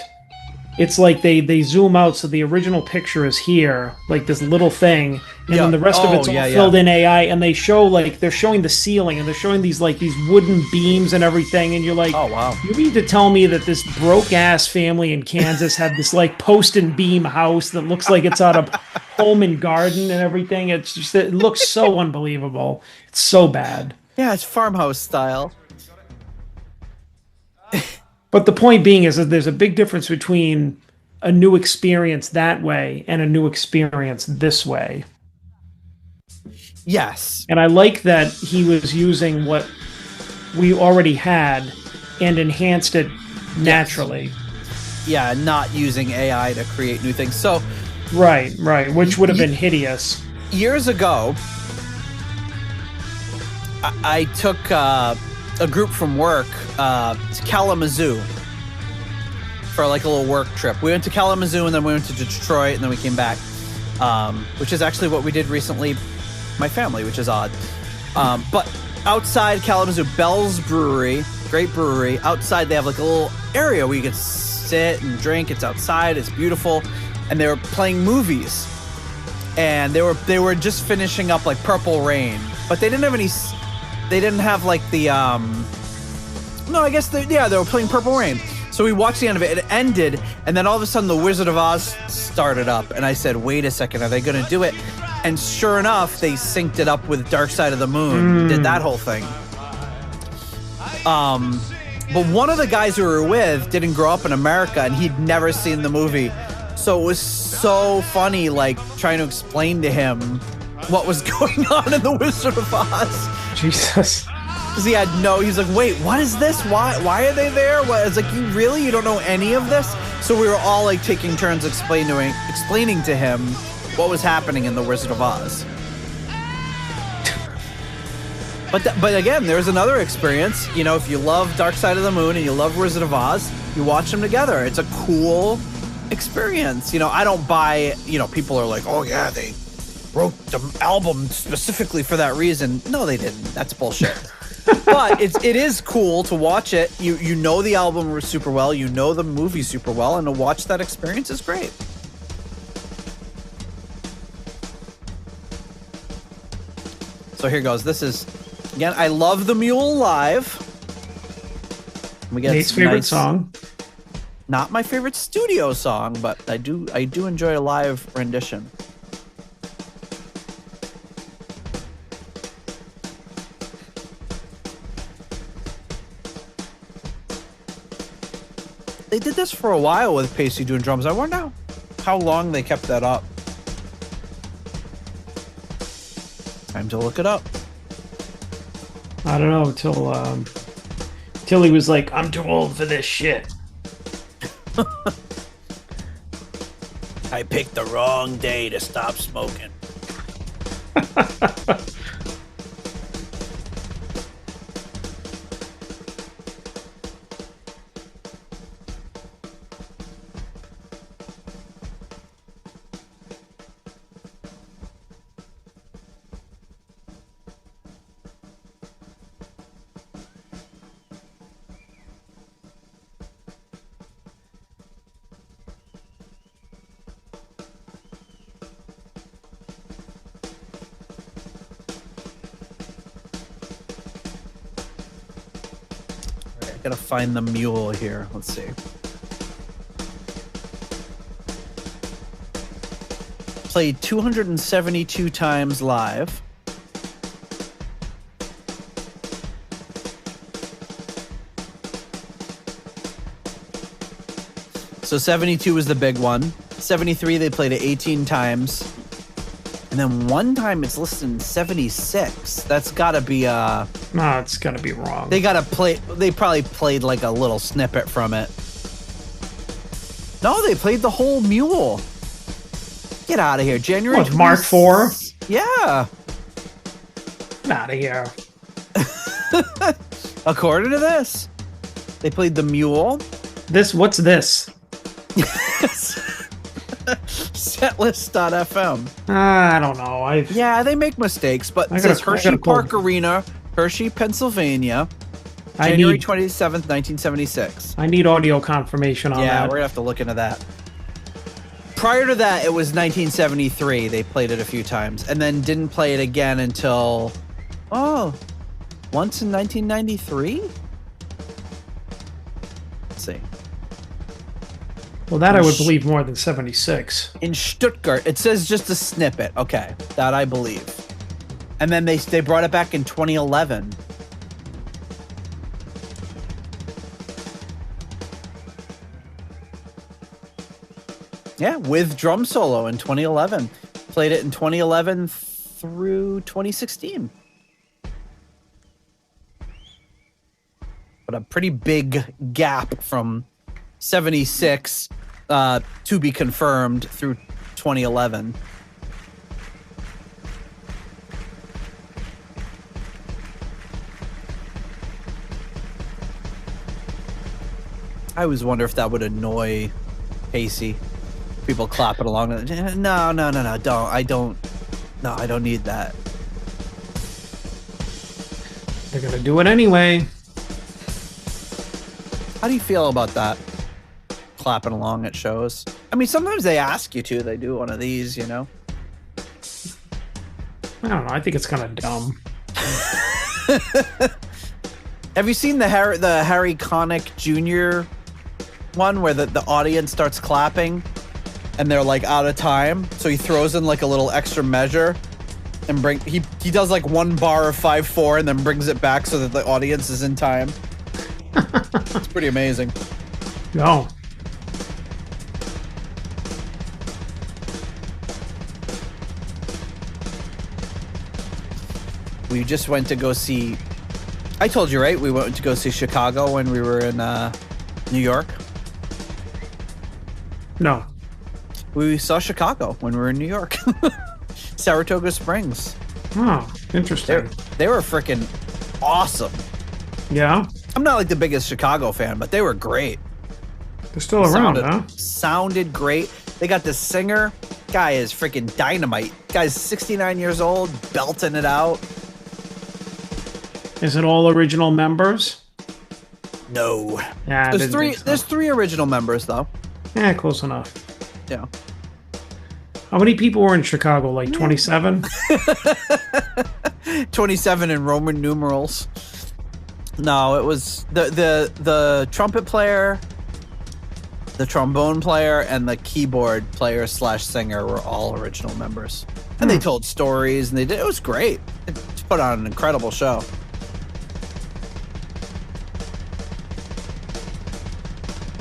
it's like they zoom out, so the original picture is here, like this little thing, and then the rest of it's all filled in AI, and they show like they're showing the ceiling, and they're showing these wooden beams and everything, and you're like,
oh wow,
you mean to tell me that this broke ass family in Kansas had this like post and beam house that looks like it's out of Home and Garden and everything? It's just, it looks so unbelievable. It's so bad.
Yeah, it's farmhouse style.
But the point being is that there's a big difference between a new experience that way and a new experience this way.
Yes.
And I like that he was using what we already had and enhanced it naturally.
Yeah, not using AI to create new things. So,
right, which would have been hideous.
Years ago, I took a group from work to Kalamazoo for like a little work trip. We went to Kalamazoo and then we went to Detroit and then we came back, which is actually what we did recently, my family, which is odd. But outside Kalamazoo, Bell's Brewery, great brewery. Outside they have like a little area where you can sit and drink. It's outside, it's beautiful. And they were playing movies. And they were just finishing up like Purple Rain, but they didn't have any. They didn't have like the no, I guess they were playing Purple Rain. So we watched the end of it. It ended, and then all of a sudden the Wizard of Oz started up, and I said, "Wait a second, are they going to do it?" And sure enough, they synced it up with Dark Side of the Moon. Did that whole thing. But one of the guys we were with didn't grow up in America, and he'd never seen the movie. So it was so funny, like trying to explain to him what was going on in the Wizard of Oz.
Jesus.
Because he's like, wait, what is this? Why are they there? It's like, you don't know any of this? So we were all like taking turns explaining to him what was happening in the Wizard of Oz. But again, there's another experience. If you love Dark Side of the Moon and you love Wizard of Oz, you watch them together. It's a cool experience. I don't buy, people are like, oh yeah, they wrote the album specifically for that reason. No, they didn't. That's bullshit. But it is cool to watch it. You know the album super well, you know the movie super well, and to watch that experience is great. So here goes. This is, again, I love the Mule live. We get
Nate's favorite song.
Not my favorite studio song, but I do enjoy a live rendition. They did this for a while with Pacey doing drums. I wonder how long they kept that up. Time to look it up.
I don't know, till he was like, I'm too old for this shit.
I picked the wrong day to stop smoking. Gotta find the mule here. Let's see. Played 272 times live. So 72 was the big one. 73, they played it 18 times. And then one time it's listed in 76. That's gotta be
No, it's gotta be wrong.
They probably played like a little snippet from it. No, they played the whole mule. Get out of here. January.
What, Mark IV?
Yeah.
Get out of here.
According to this, they played the mule.
What's this?
Setlist.fm.
I don't know.
Yeah, they make mistakes, but it says Hershey Park Arena, Hershey, Pennsylvania, January 27th, 1976.
I need audio confirmation on
Yeah,
that.
we're going to have to look into that. Prior to that, it was 1973. They played it a few times and then didn't play it again until, once in 1993? Let's see.
Well, that I would believe more than 76.
In Stuttgart, it says just a snippet. Okay, that I believe. And then they brought it back in 2011. Yeah, with drum solo in 2011. Played it in 2011 through 2016. But a pretty big gap from 76 to be confirmed through 2011. I always wonder if that would annoy Pacey. People clapping along. No, I don't need that.
They're going to do it anyway.
How do you feel about that? Clapping along at shows. I mean, sometimes they ask you to. They do one of these, you know?
I don't know. I think it's kind of dumb.
Have you seen the Harry Connick Jr. one where the audience starts clapping and they're like out of time? So he throws in like a little extra measure and he does like one bar of 5/4 and then brings it back so that the audience is in time. It's pretty amazing.
No.
We just went to go see, I told you, right? We went to go see Chicago when we were in New York.
No.
We saw Chicago when we were in New York. Saratoga Springs.
Oh, interesting.
They were freaking awesome.
Yeah.
I'm not like the biggest Chicago fan, but they were great.
They're still around,
Sounded great. They got this singer. Guy is freaking dynamite. Guy's 69 years old, belting it out.
Is it all original members?
No.
Yeah,
There's three original members though.
Yeah, close enough.
Yeah.
How many people were in Chicago? Like 27?
27 in Roman numerals. No, it was the trumpet player, the trombone player, and the keyboard player / singer were all original members. And they told stories, and it was great. It put on an incredible show.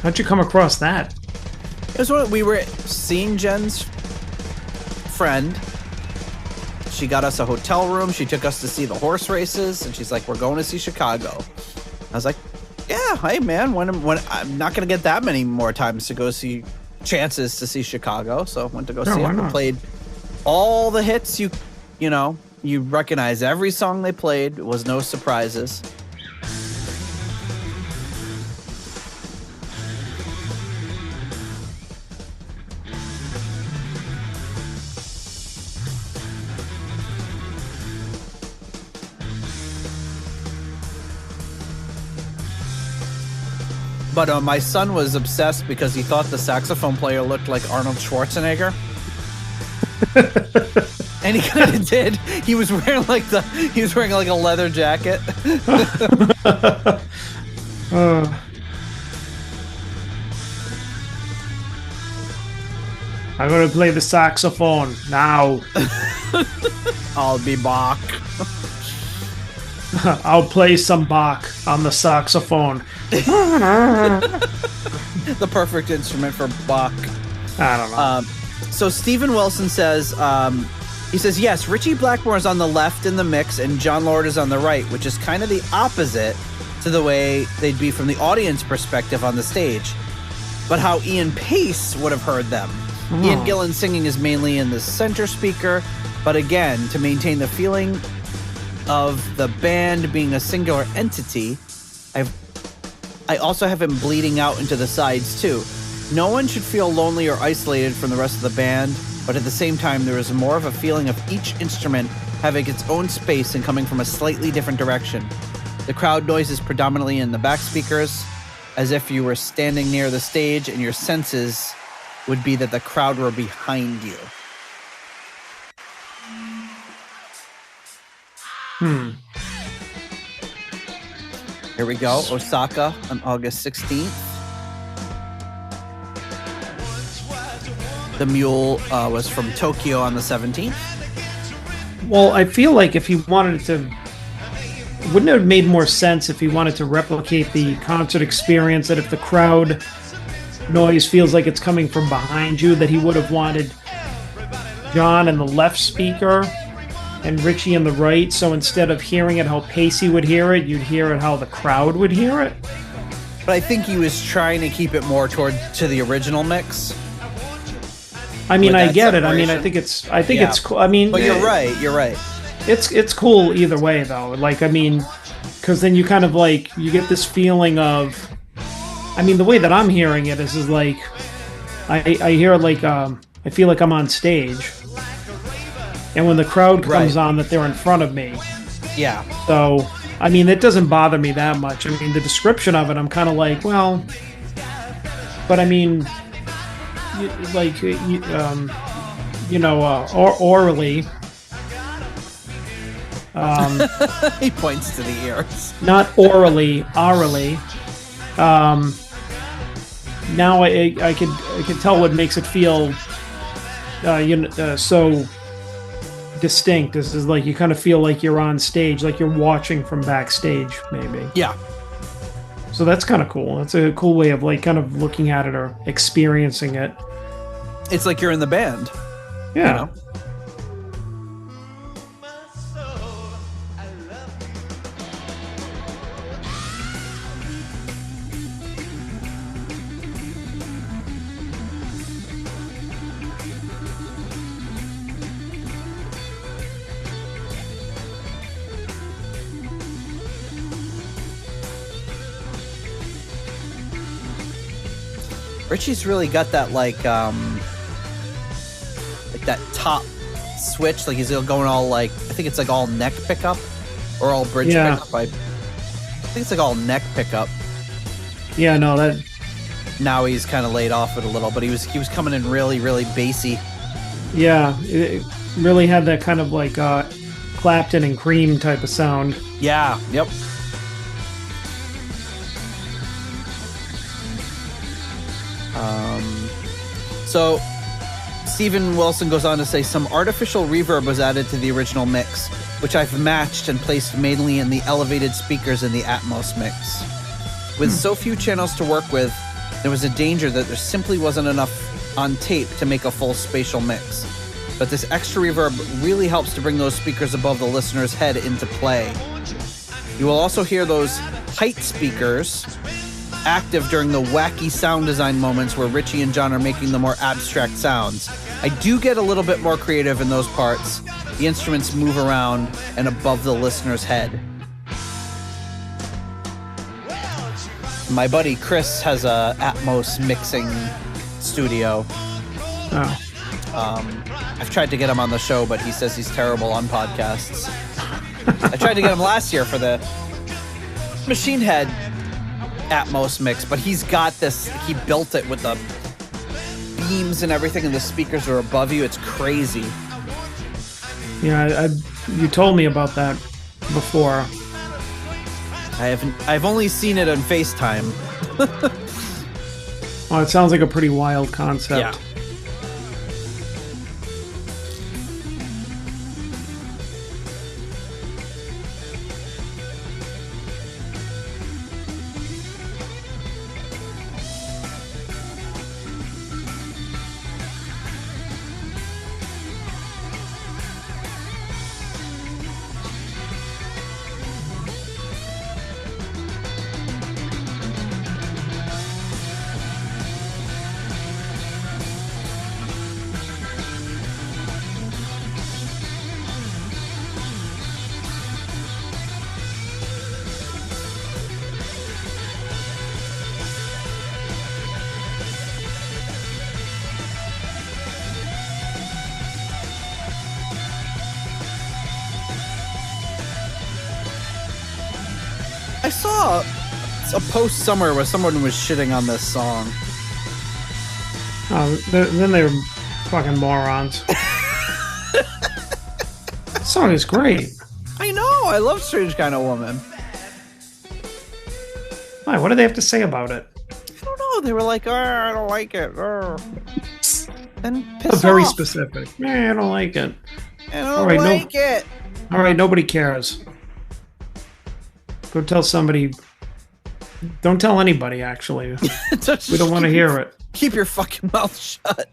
How'd you come across that?
It was when we were seeing Jen's friend. She got us a hotel room. She took us to see the horse races, and she's like, "We're going to see Chicago." I was like, "Yeah, hey man, when I'm not going to get that many more times to go see chances to see Chicago, so I went to go see it. We played all the hits. You recognize every song they played. It was no surprises." But my son was obsessed because he thought the saxophone player looked like Arnold Schwarzenegger. And he kind of did. He was wearing like a leather jacket.
I'm going to play the saxophone now.
I'll be Bach.
I'll play some Bach on the saxophone.
The perfect instrument for Bach.
I don't know.
So Stephen Wilson says, he says, yes, Richie Blackmore is on the left in the mix and John Lord is on the right, which is kind of the opposite to the way they'd be from the audience perspective on the stage. But how Ian Pace would have heard them. Ian Gillan singing is mainly in the center speaker, but again, to maintain the feeling of the band being a singular entity, I also have him bleeding out into the sides too. No one should feel lonely or isolated from the rest of the band, but at the same time, there is more of a feeling of each instrument having its own space and coming from a slightly different direction. The crowd noise is predominantly in the back speakers, as if you were standing near the stage and your senses would be that the crowd were behind you. Here we go. Osaka on August 16th. The Mule was from Tokyo on the 17th.
Well, I feel like if he wanted to, wouldn't it have made more sense if he wanted to replicate the concert experience, that if the crowd noise feels like it's coming from behind you, that he would have wanted John in the left speaker and Richie in the right, so instead of hearing it how Pacey would hear it, you'd hear it how the crowd would hear it?
But I think he was trying to keep it more to the original mix.
I mean, I get it. I mean,
separation.
I think it's cool. I mean,
But you're right.
It's cool either way, though. Like, I mean, because then you kind of like, you get this feeling of, I mean, the way that I'm hearing it is like, I hear it like, I feel like I'm on stage. And when the crowd comes
Right.
on, that they're in front of me.
Yeah.
So, I mean, it doesn't bother me that much. I mean, the description of it, I'm kind of like, well, but I mean, orally.
He points to the ears.
Not orally. Now I could tell what makes it feel, so distinct. This is like you kind of feel like you're on stage, like you're watching from backstage, maybe.
Yeah.
So that's kind of cool. That's a cool way of like kind of looking at it or experiencing it.
It's like you're in the band.
Yeah.
You know? Richie's really got that like that top switch, like he's going all like, I think it's like all neck pickup or all bridge pickup. I think it's like all neck pickup.
Yeah, no, that.
Now he's kind of laid off it a little, but he was coming in really, really bassy.
Yeah, it really had that kind of like Clapton and Cream type of sound.
Yeah. Yep. So Steven Wilson goes on to say some artificial reverb was added to the original mix, which I've matched and placed mainly in the elevated speakers in the Atmos mix. With so few channels to work with, there was a danger that there simply wasn't enough on tape to make a full spatial mix. But this extra reverb really helps to bring those speakers above the listener's head into play. You will also hear those height speakers active during the wacky sound design moments where Richie and John are making the more abstract sounds. I do get a little bit more creative in those parts. The instruments move around and above the listener's head. My buddy Chris has a Atmos mixing studio.
Oh.
I've tried to get him on the show, but he says he's terrible on podcasts. I tried to get him last year for the Machine Head Atmos mix, but he's got this, he built it with the beams and everything, and the speakers are above you. It's crazy.
Yeah, you told me about that before.
I've only seen it on FaceTime.
Oh, it sounds like a pretty wild concept.
Yeah. I saw a post somewhere where someone was shitting on this song.
Then they're fucking morons. This song is great.
I know. I love Strange Kind of Woman.
Why? What do they have to say about it?
I don't know. They were like, I don't like it. And piss
Very
off.
specific. I don't like it.
I don't like it.
All right, nobody cares. Go tell somebody. Don't tell anybody, actually. We don't want to hear it.
Keep your fucking mouth shut.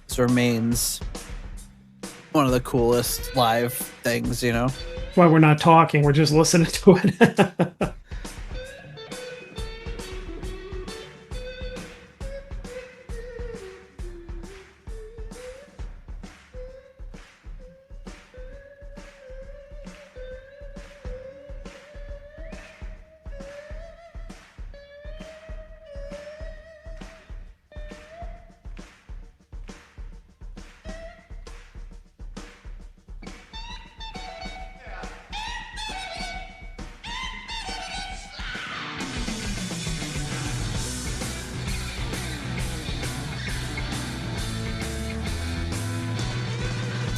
This remains one of the coolest live things, you know?
That's why we're not talking. We're just listening to it.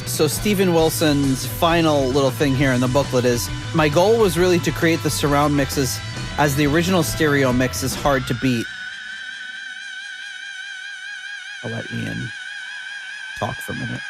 So Steven Wilson's final little thing here in the booklet is, my goal was really to create the surround mixes as the original stereo mix is hard to beat. I'll let Ian talk for a minute.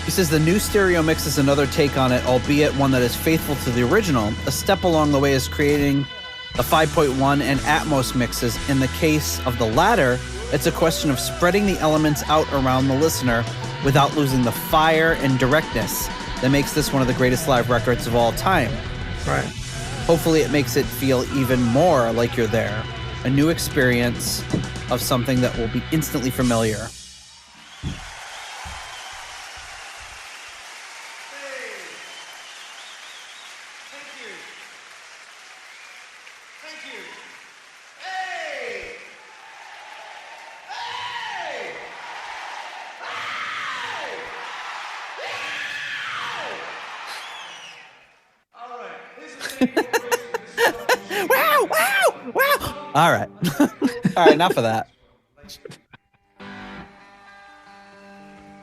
He says the new stereo mix is another take on it, albeit one that is faithful to the original. A step along the way is creating the 5.1 and Atmos mixes. In the case of the latter, it's a question of spreading the elements out around the listener without losing the fire and directness that makes this one of the greatest live records of all time.
Right.
Hopefully it makes it feel even more like you're there. A new experience of something that will be instantly familiar. Wow, wow, wow. All right. All right, enough of that.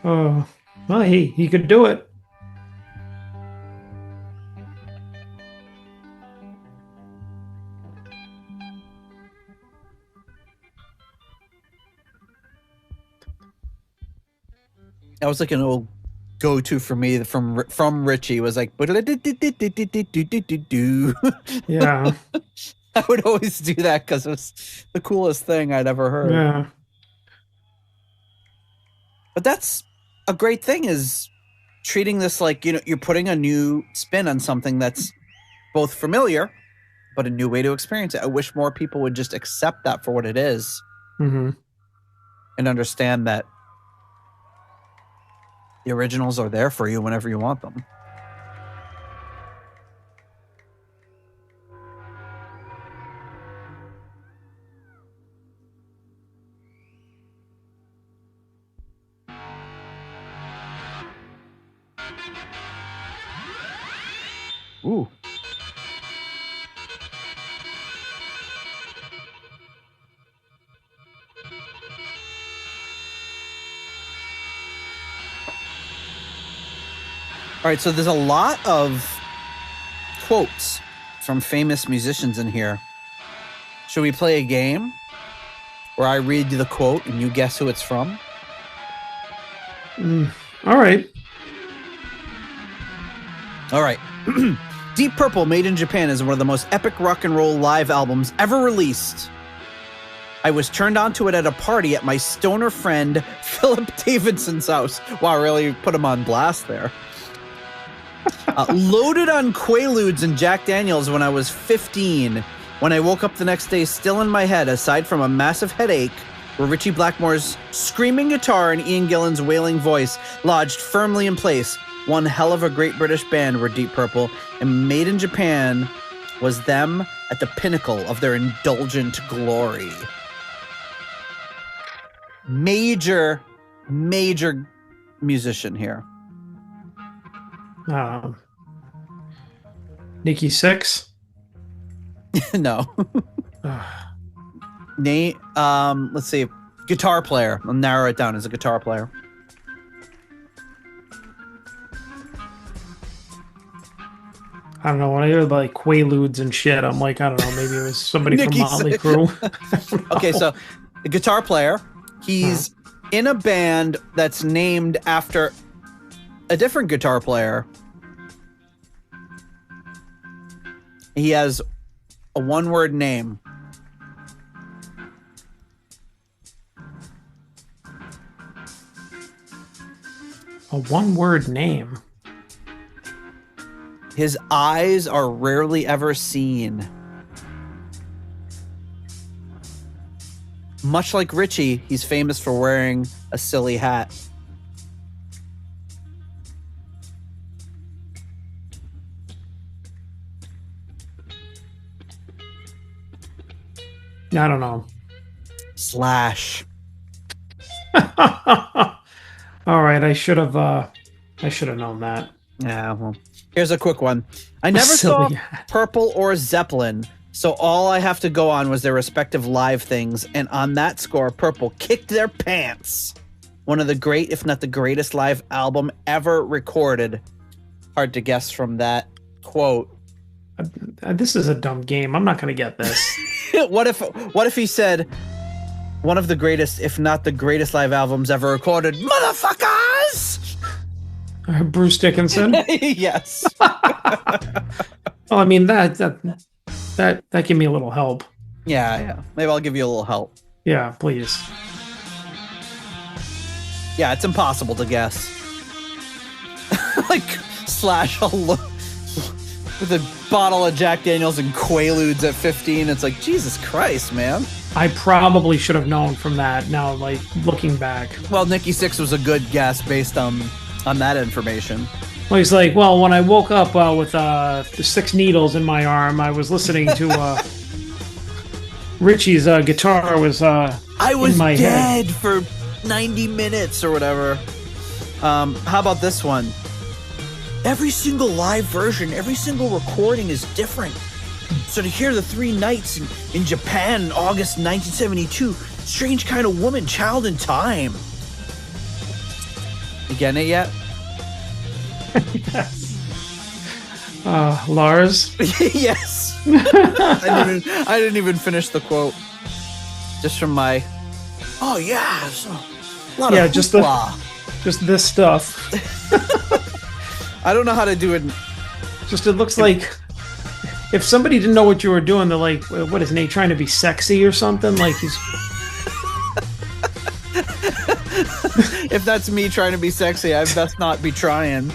Oh, well, he could do it.
That was like an old go-to for me from Richie. Was like,
Yeah.
I would always do that because it was the coolest thing I'd ever heard.
Yeah.
But that's a great thing, is treating this like, you're putting a new spin on something that's both familiar, but a new way to experience it. I wish more people would just accept that for what it is,
Mm-hmm.
and understand that the originals are there for you whenever you want them. Ooh. All right, so there's a lot of quotes from famous musicians in here. Should we play a game where I read the quote and you guess who it's from?
All right.
All right. Deep Purple, Made in Japan, is one of the most epic rock and roll live albums ever released. I was turned on to it at a party at my stoner friend Philip Davidson's house. Wow, I really put him on blast there. Loaded on Quaaludes and Jack Daniels when I was 15. When I woke up the next day, still in my head, aside from a massive headache, were Ritchie Blackmore's screaming guitar and Ian Gillan's wailing voice lodged firmly in place. One hell of a great British band were Deep Purple, and Made in Japan was them at the pinnacle of their indulgent glory. Major musician here.
Nikki Sixx.
No. Nate, let's see. Guitar player. I'll narrow it down as a guitar player.
I don't know. When I hear like Quaaludes and shit, I'm like, I don't know. Maybe it was somebody from
Nikki
Motley
Sixx.
Crue.
Okay, so the guitar player, he's in a band that's named after a different guitar player. He has a one-word name.
A one-word name.
His eyes are rarely ever seen. Much like Ritchie, he's famous for wearing a silly hat.
I don't know.
Slash.
All right, I should have known that.
Yeah, well, here's a quick one. I never saw
Silly hat.
Purple or Zeppelin, so all I have to go on was their respective live things, and on that score, Purple kicked their pants. One of the great, if not the greatest live album ever recorded. Hard to guess from that quote.
This is a dumb game. I'm not going to get this.
What if he said, one of the greatest, if not the greatest live albums ever recorded, motherfuckers?
Bruce Dickinson.
Yes.
Well, I mean that gave me a little help.
Yeah. Maybe I'll give you a little help.
Yeah, please.
Yeah, it's impossible to guess. Like Slash with a bottle of Jack Daniels and Quaaludes at 15. It's like, Jesus Christ, man.
I probably should have known from that. Now, like looking back.
Well, Nikki Sixx was a good guess based on that information.
Well, he's like, well, when I woke up with the 6 needles in my arm, I was listening to Richie's guitar was
I was
in my
dead
head.
for 90 minutes or whatever. How about this one? Every single live version, every single recording is different. So to hear the 3 nights in Japan in August 1972, Strange Kind of Woman, Child in Time. You getting it yet?
Lars.
Yes. I didn't even finish the quote. Just from my. Oh yeah. A lot of
just
hoopla.
Just this stuff.
I don't know how to do it.
Just it looks like if somebody didn't know what you were doing, they're like, "What is Nate trying to be sexy or something?" Like he's.
If that's me trying to be sexy, I best not be trying.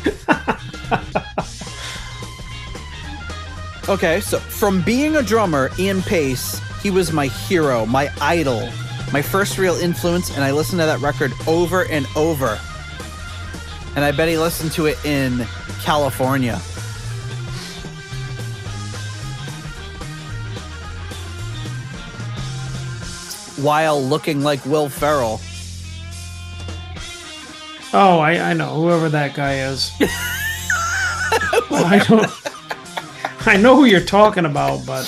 Okay, so from being a drummer, Ian Pace, he was my hero, my idol, my first real influence, and I listened to that record over and over. And I bet he listened to it in California. While looking like Will Ferrell.
Oh, I know whoever that guy is. I know who you're talking about, but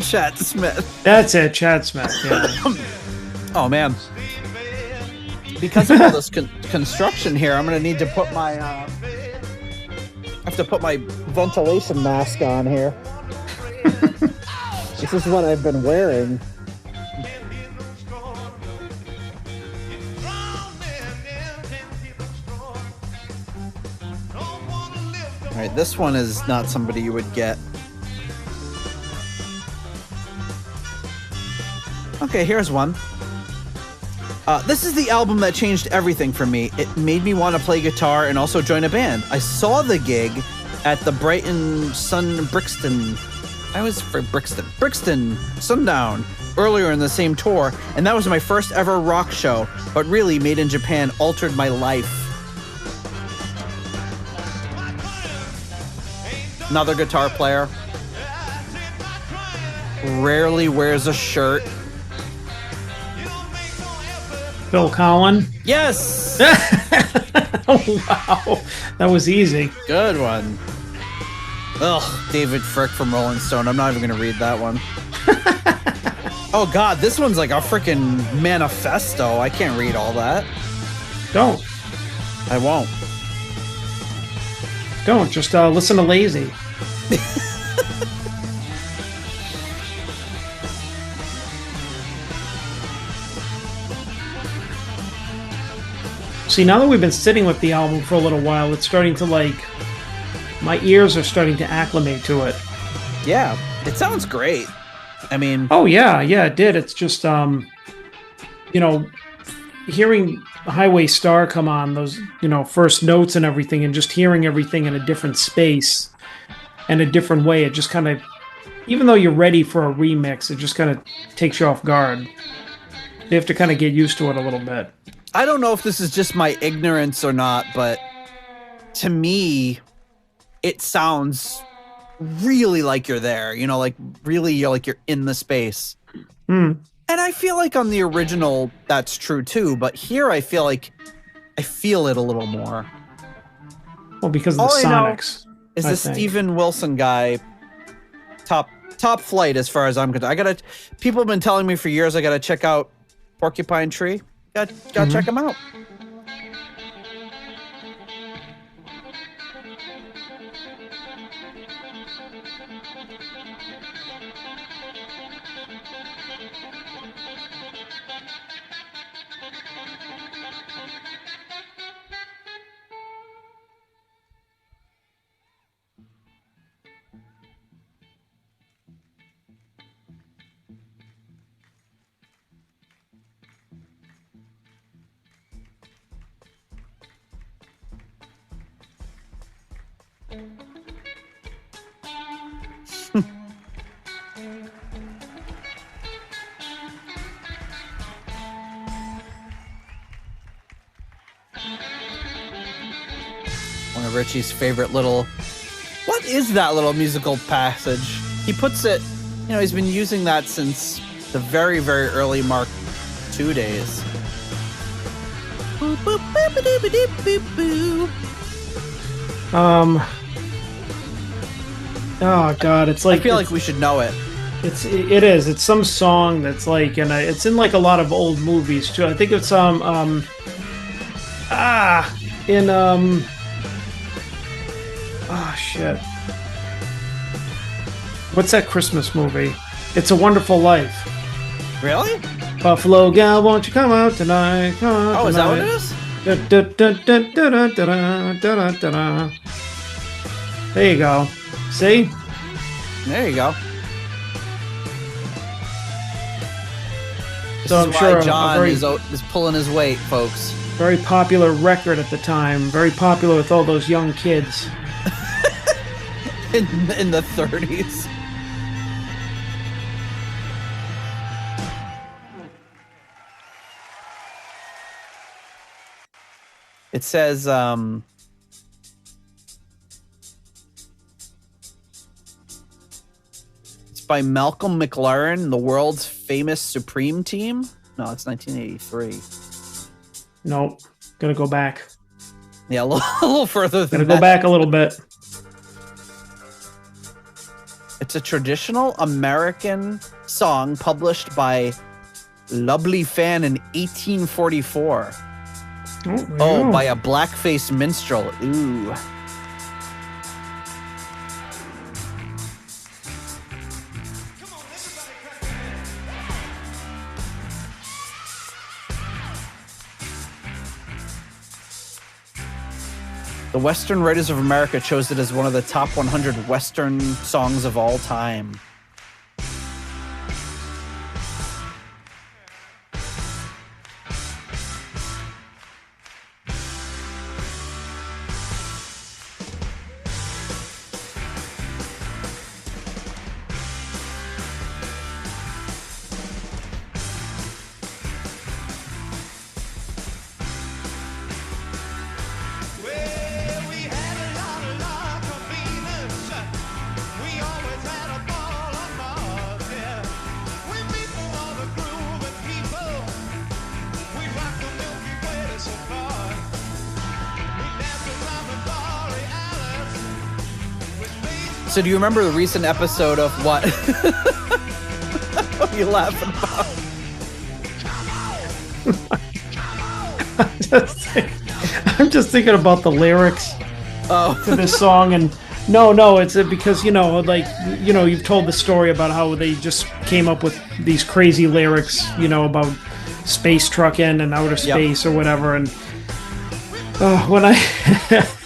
Chad Smith.
That's it, Chad Smith. Yeah.
Oh man. Because of all this construction here, I'm gonna need to put my. I have to put my ventilation mask on here. This is what I've been wearing. All right, this one is not somebody you would get. Okay, here's one. This is the album that changed everything for me. It made me want to play guitar and also join a band. I saw the gig at the Brixton Sundown earlier in the same tour, and that was my first ever rock show, but really Made in Japan altered my life. Another guitar player. Rarely wears a shirt.
Phil Collin.
Yes!
Oh, wow. That was easy.
Good one. Ugh, David Frick from Rolling Stone. I'm not even going to read that one. Oh, God, this one's like a freaking manifesto. I can't read all that.
Don't.
I won't.
Don't. Just listen to Lazy. See, now that we've been sitting with the album for a little while, it's starting to my ears are starting to acclimate to it.
Yeah, it sounds great. I mean...
Oh, yeah, it did. It's just, hearing Highway Star come on, those, first notes and everything, and just hearing everything in a different space and a different way, it just kind of, even though you're ready for a remix, it just kind of takes you off guard. You have to kind of get used to it a little bit.
I don't know if this is just my ignorance or not, but to me, it sounds really like you're there, really you're in the space.
Mm.
And I feel like on the original, that's true too, but here I feel like I feel it a little more.
Well, because of the Sonics.
Is the Steven Wilson guy top flight as far as I'm concerned? People have been telling me for years I gotta check out Porcupine Tree. Gotta check him out. One of Richie's favorite little... What is that little musical passage? He puts it... he's been using that since the very, very early Mark II days.
Oh God, it's like...
I feel like we should know it.
It is. It's some song that's like... And it's in like a lot of old movies too. I think it's shit. What's that Christmas movie? It's a Wonderful Life.
Really?
Buffalo gal, won't you come out tonight? Come out
is that what
tonight.
it is?
There you go. See?
There you go. This
So
is
I'm
why
sure a
John
very-
is pulling his weight, folks.
Very popular record at the time. Very popular with all those young kids.
In the 30s. It says it's by Malcolm McLaren, the world's famous Supreme team. No, it's 1983.
Nope. Gonna go back.
Yeah, a little further than
Gonna go
that.
back a little bit.
It's a traditional American song published by Lovely Fan in 1844. Oh, by a blackface minstrel. Ooh. The Western Writers of America chose it as one of the top 100 Western songs of all time. So do you remember the recent episode of what? What are you laughing about?
I'm just thinking about the lyrics
Oh,
to this song, and no, it's because you've told the story about how they just came up with these crazy lyrics, about space trucking and outer space or whatever, and when I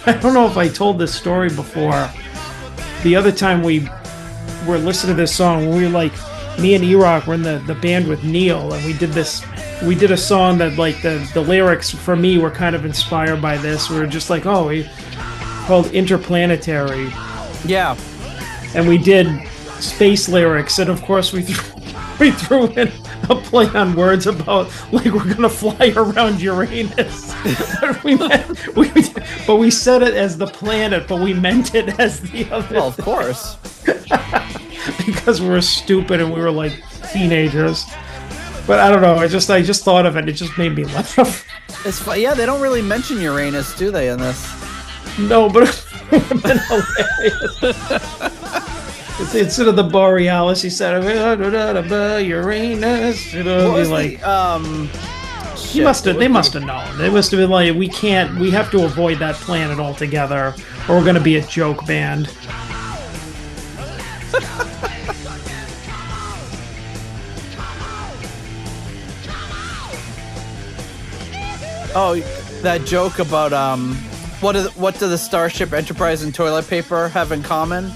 I don't know if I told this story before. The other time we were listening to this song, when we were like, me and E-Rock were in the band with Neil, and we did a song that like the lyrics for me were kind of inspired by this. We were just like, called Interplanetary,
yeah.
and we did space lyrics, and of course we threw in a play on words about like we're gonna fly around Uranus. But we said it as the planet, but we meant it as the other.
Well, of course.
Because we were stupid and we were like teenagers. But I don't know. I just thought of it. It just made me laugh.
Yeah, they don't really mention Uranus, do they, in this?
No, but it would have been hilarious. Instead of the Borealis, he said Uranus.
What
It'll be
was
like
They
they must have known. They must have been like, we have to avoid that planet altogether, or we're gonna be a joke band.
Oh, that joke about what do the Starship Enterprise and toilet paper have in common?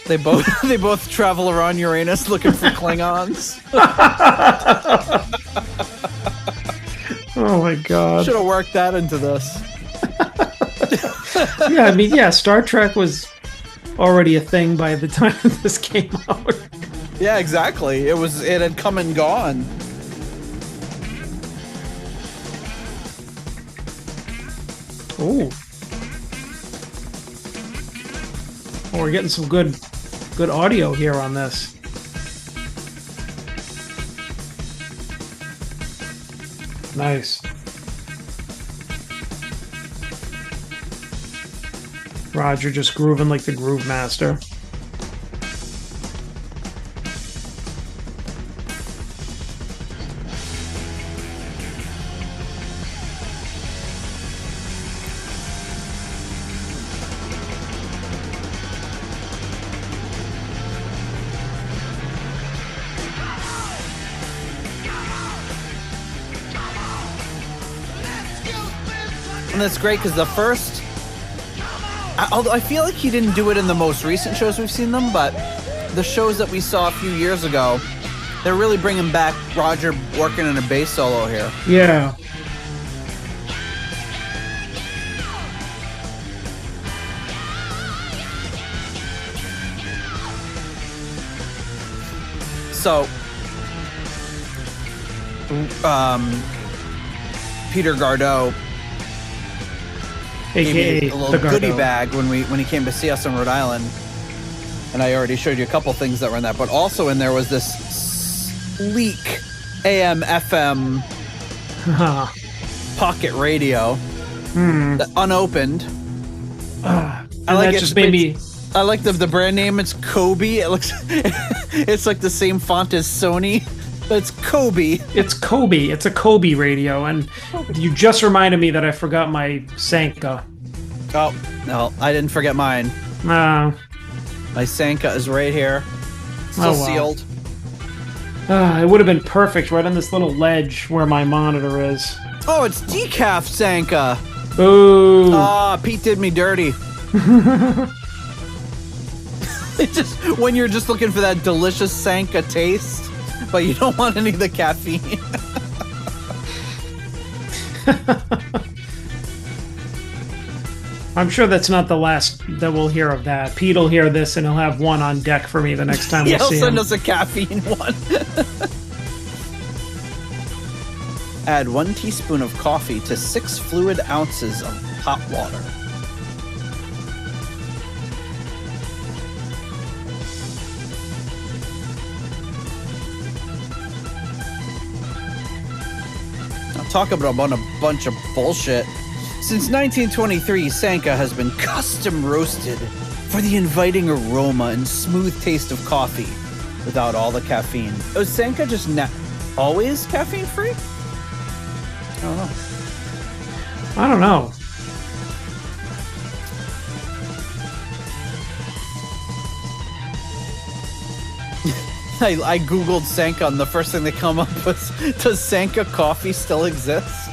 They both travel around Uranus looking for Klingons.
Oh my god.
Should have worked that into this.
Yeah, I mean, yeah, Star Trek was already a thing by the time this came out.
Yeah, exactly. It had come and gone.
Ooh. Oh, we're getting some good audio here on this. Nice. Roger just grooving like the Groove Master.
And that's great because the first, although I feel like he didn't do it in the most recent shows we've seen them, but the shows that we saw a few years ago, they're really bringing back Roger working in a bass solo here.
Yeah.
So, Peter Gardot gave
AKA
me a little
the
goodie
Gardot.
bag when he came to see us in Rhode Island, and I already showed you a couple things that were in that. But also in there was this sleek AM/FM pocket radio, that unopened.
And
I like
that
it.
just made me...
I like the brand name. It's Kobe. It looks, it's like the same font as Sony, but it's Kobe.
It's Kobe. It's a Kobe radio, and you just reminded me that I forgot my Sanka.
Oh no, I didn't forget mine. My Sanka is right here, still sealed.
It would have been perfect right on this little ledge where my monitor is.
Oh, it's decaf Sanka.
Ooh.
Ah, Pete did me dirty. It's just when you're just looking for that delicious Sanka taste, but you don't want any of the caffeine.
I'm sure that's not the last that we'll hear of that. Pete will hear this and he'll have one on deck for me the next time
Yeah,
we see
he'll send
him.
us a caffeine one. Add 1 teaspoon of coffee to 6 fluid ounces of hot water. Now talk about a bunch of bullshit. Since 1923, Sanka has been custom roasted for the inviting aroma and smooth taste of coffee without all the caffeine. Was Sanka just always caffeine free? I don't know.
I don't know.
I googled Sanka and the first thing that come up was, does Sanka coffee still exist?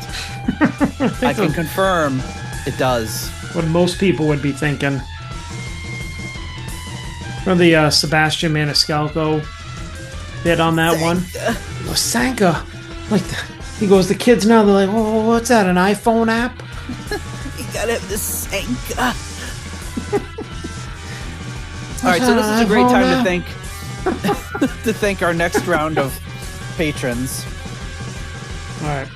I can confirm it does.
What most people would be thinking. Or the Sebastian Maniscalco bit on that one. Oh, Sanka. Like, he goes, the kids now, they're like, oh, what's that, an iPhone app?
You gotta have the Sanka. All right, so this is a great time to thank to thank our next round of patrons.
All right.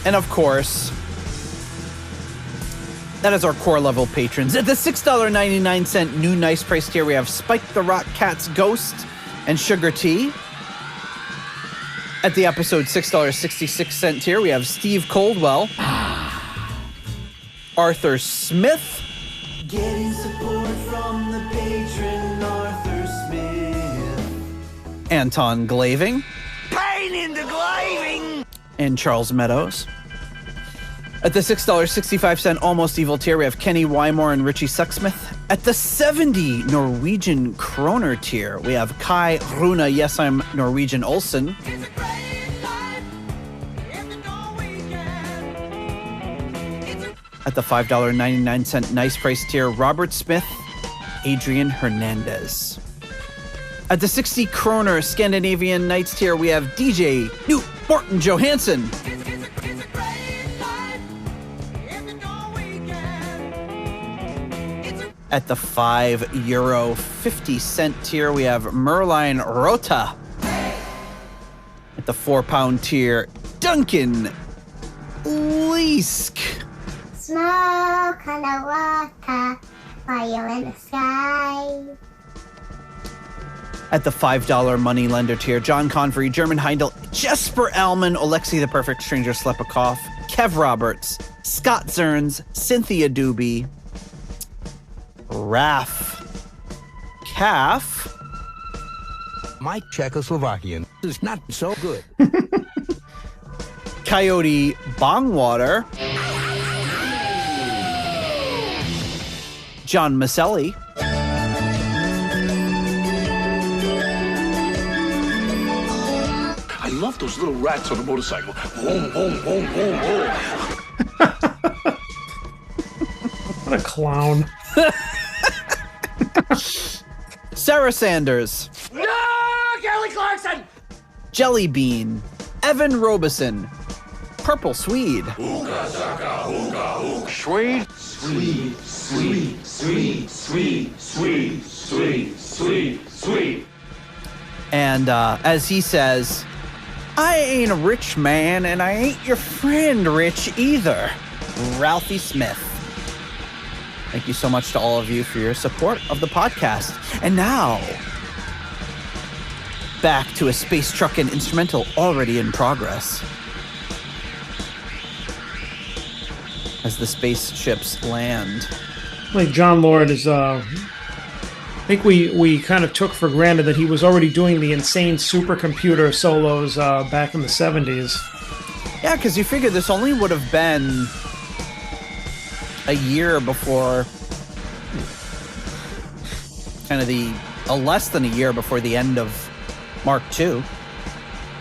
And of course, that is our core level patrons. At the $6.99 new nice price tier, we have Spike the Rock Cat's Ghost and Sugar Tea. At the episode $6.66 tier, we have Steve Coldwell, Arthur Smith,
Getting support from the patron Arthur Smith.
Anton Glaving,
Pain in the glaving!
and Charles Meadows. At the $6.65 Almost Evil tier, we have Kenny Wymore and Richie Sexsmith. At the 70 Norwegian Kroner tier, we have Kai Runa, Yes I'm Norwegian Olsen. At the $5.99 Nice Price tier, Robert Smith, Adrian Hernandez. At the 60 Kroner Scandinavian Nights tier, we have DJ Newt Morton Johansson. At the €5.50 tier, we have Merline Rota. At the £4 tier, Duncan Leask.
Smoke on the water, fire in the sky.
At the $5 money lender tier, John Convery, German Heindel, Jesper Alman, Alexei the Perfect Stranger Slepikoff, Kev Roberts, Scott Zerns, Cynthia Doobie, Raf Calf,
My Czechoslovakian is not so good.
Coyote Bongwater, John Maselli,
I love those little rats on a motorcycle. Boom, boom, boom, boom, boom.
What a clown.
Sarah Sanders.
No, Kelly Clarkson!
Jelly Bean. Evan Robeson. Purple Swede.
Sweet. Sweet, sweet, sweet, sweet, sweet, sweet, sweet, sweet.
And as he says, I ain't a rich man, and I ain't your friend rich either. Ralphie Smith. Thank you so much to all of you for your support of the podcast. And now, back to a space truck and instrumental already in progress. As the spaceships land.
Like John Lord is, I think we kind of took for granted that he was already doing the insane supercomputer solos back in the 70s.
Yeah, because you figure this only would have been a year before, kind of less than a year before the end of Mark II.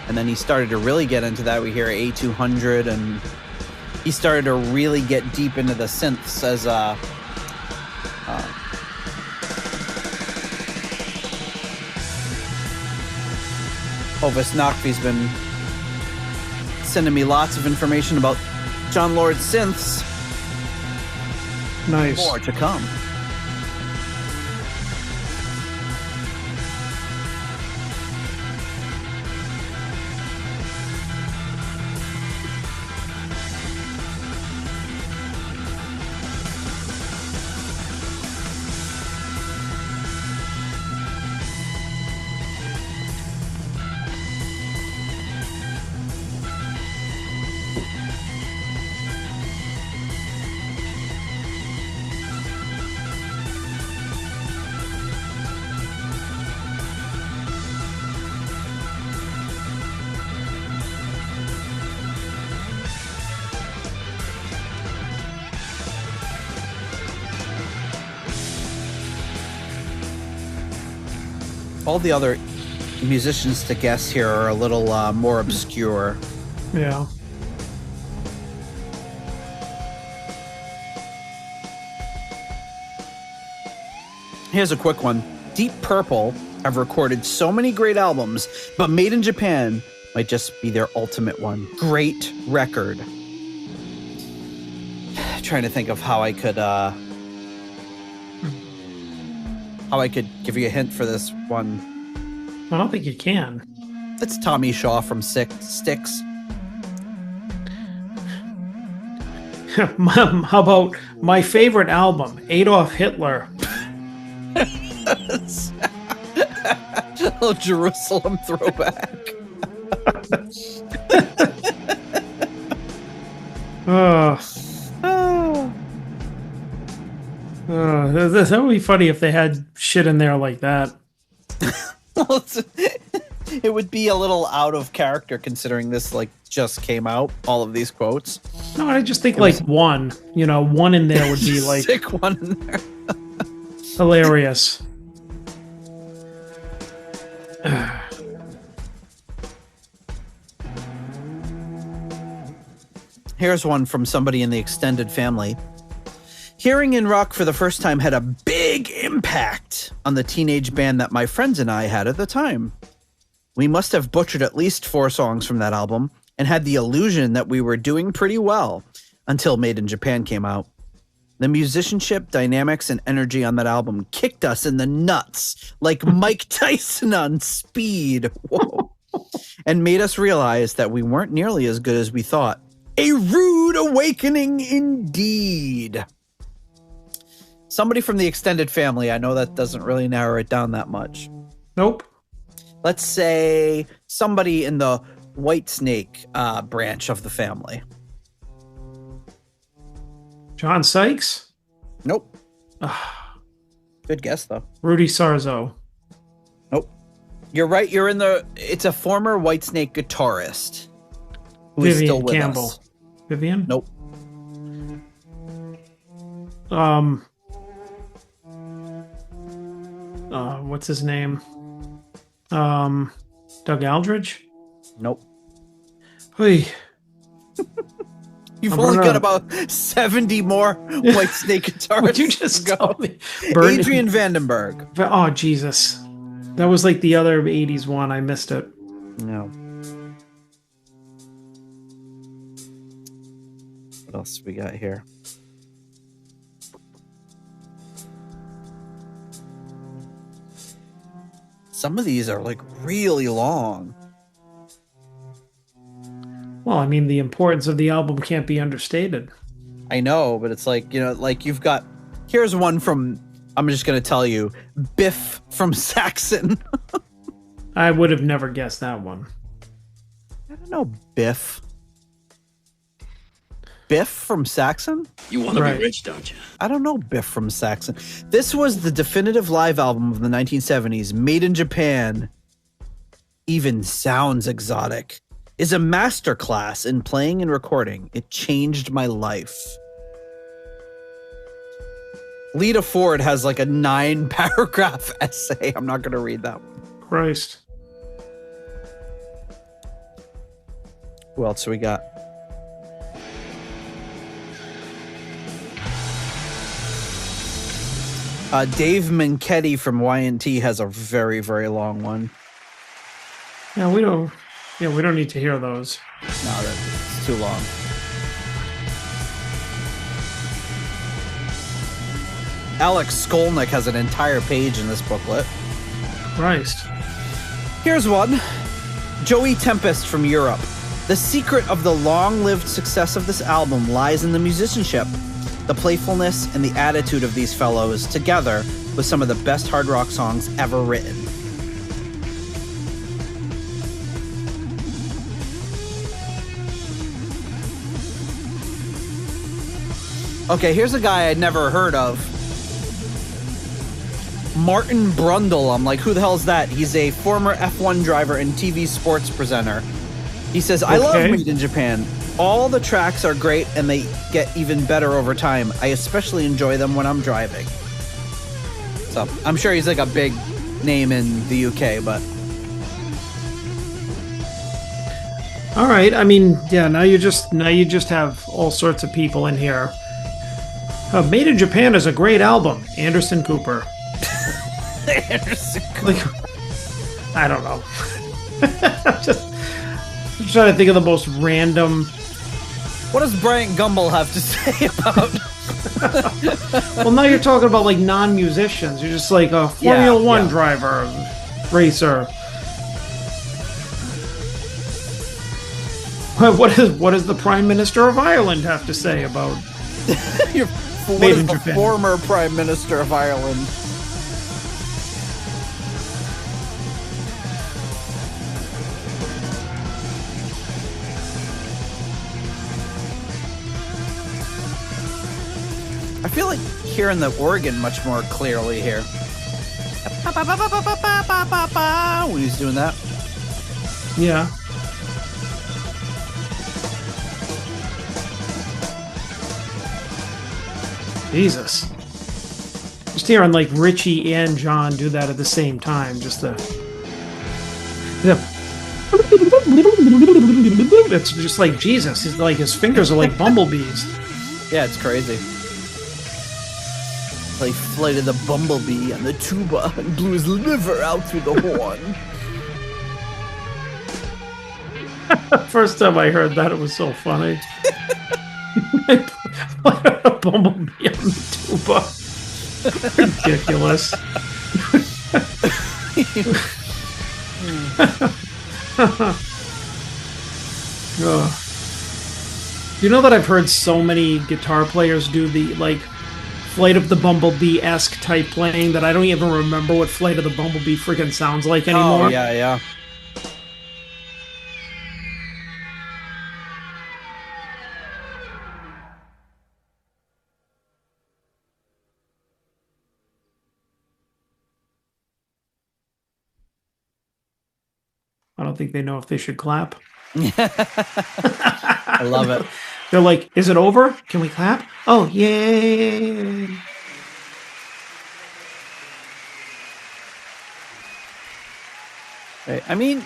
And then he started to really get into that. We hear A200, and he started to really get deep into the synths as Ovis Nakvi's been sending me lots of information about John Lord's synths.
Nice.
More to come. All the other musicians to guess here are a little more obscure.
Yeah.
Here's a quick one. Deep Purple have recorded so many great albums, but Made in Japan might just be their ultimate one. Great record. Trying to think of how I could give you a hint for this one.
I don't think you can.
It's Tommy Shaw from Styx.
How about my favorite album, Adolf Hitler?
Oh, Jerusalem throwback.
That would be funny if they had shit in there like that.
Well, it would be a little out of character considering this just came out, all of these quotes.
No, I just think one in there would be like
stick one in there.
Hilarious.
Here's one from somebody in the extended family. Hearing In Rock for the first time had a big impact on the teenage band that my friends and I had at the time. We must have butchered at least 4 songs from that album and had the illusion that we were doing pretty well until Made in Japan came out. The musicianship, dynamics, and energy on that album kicked us in the nuts like Mike Tyson on speed. Whoa. And made us realize that we weren't nearly as good as we thought. A rude awakening indeed. Somebody from the extended family. I know that doesn't really narrow it down that much.
Nope.
Let's say somebody in the Whitesnake branch of the family.
John Sykes?
Nope. Good guess, though.
Rudy Sarzo.
Nope. You're right. It's a former Whitesnake guitarist who is
Vivian
still with
Campbell.
us.
Vivian?
Nope.
What's his name? Doug Aldrich?
Nope.
Hey.
You've
I'm
only
gonna-
got about 70 more White Snake guitars.
Would you just
to
tell
go.
me? Burn-
Adrian Vandenberg.
Oh, Jesus. That was like the other 80s one. I missed it.
No. What else we got here? Some of these are like really long.
Well, I mean, the importance of the album can't be understated.
I know, but it's like, like you've got, here's one from, I'm just going to tell you, Biff from Saxon.
I would have never guessed that one.
I don't know, Biff. Biff from Saxon?
You want to
Right.
be rich, don't you?
I don't know Biff from Saxon. This was the definitive live album of the 1970s, made in Japan. Even sounds exotic. Is a masterclass in playing and recording. It changed my life. Lita Ford has like a 9-paragraph essay. I'm not going to read that one.
Christ.
Who else do we got? Dave Menketti from Y&T has a very, very long one.
Yeah, we don't need to hear those.
No, that's too long. Alex Skolnick has an entire page in this booklet.
Christ.
Here's one. Joey Tempest from Europe. The secret of the long-lived success of this album lies in the musicianship, the playfulness, and the attitude of these fellows, together with some of the best hard rock songs ever written. Okay, here's a guy I'd never heard of. Martin Brundle. I'm like, who the hell is that? He's a former F1 driver and TV sports presenter. He says, I love
Okay.
Made in Japan. All the tracks are great and they get even better over time. I especially enjoy them when I'm driving. So I'm sure he's like a big name in the UK, but
All right. I mean, yeah. Now you just have all sorts of people in here. Made in Japan is a great album. Anderson Cooper.
Anderson Cooper.
Like, I don't know. I'm just trying to think of the most random.
What does Bryant Gumbel have to say about?
Well, now you're talking about like non-musicians. You're just like a Formula One
yeah.
driver, racer. What does the Prime Minister of Ireland have to say about?
What
Made
is
in
the
Japan.
former Prime Minister of Ireland? I feel like hearing the organ much more clearly here. When he's doing that.
Yeah. Jesus. Just hearing like Richie and John do that at the same time, just the. Yeah. It's just like Jesus. He's like his fingers are like bumblebees.
Yeah, it's crazy. Like Flight of the Bumblebee on the tuba and blew his liver out through the horn.
First time I heard that, it was so funny. A bumblebee on the tuba. Ridiculous. Ugh. You know that I've heard so many guitar players do the like Flight of the Bumblebee-esque type playing that I don't even remember what Flight of the Bumblebee freaking sounds like anymore.
Oh, yeah.
I don't think they know if they should clap.
I love it.
They're like, is it over? Can we clap? Oh, yay.
Right. I mean,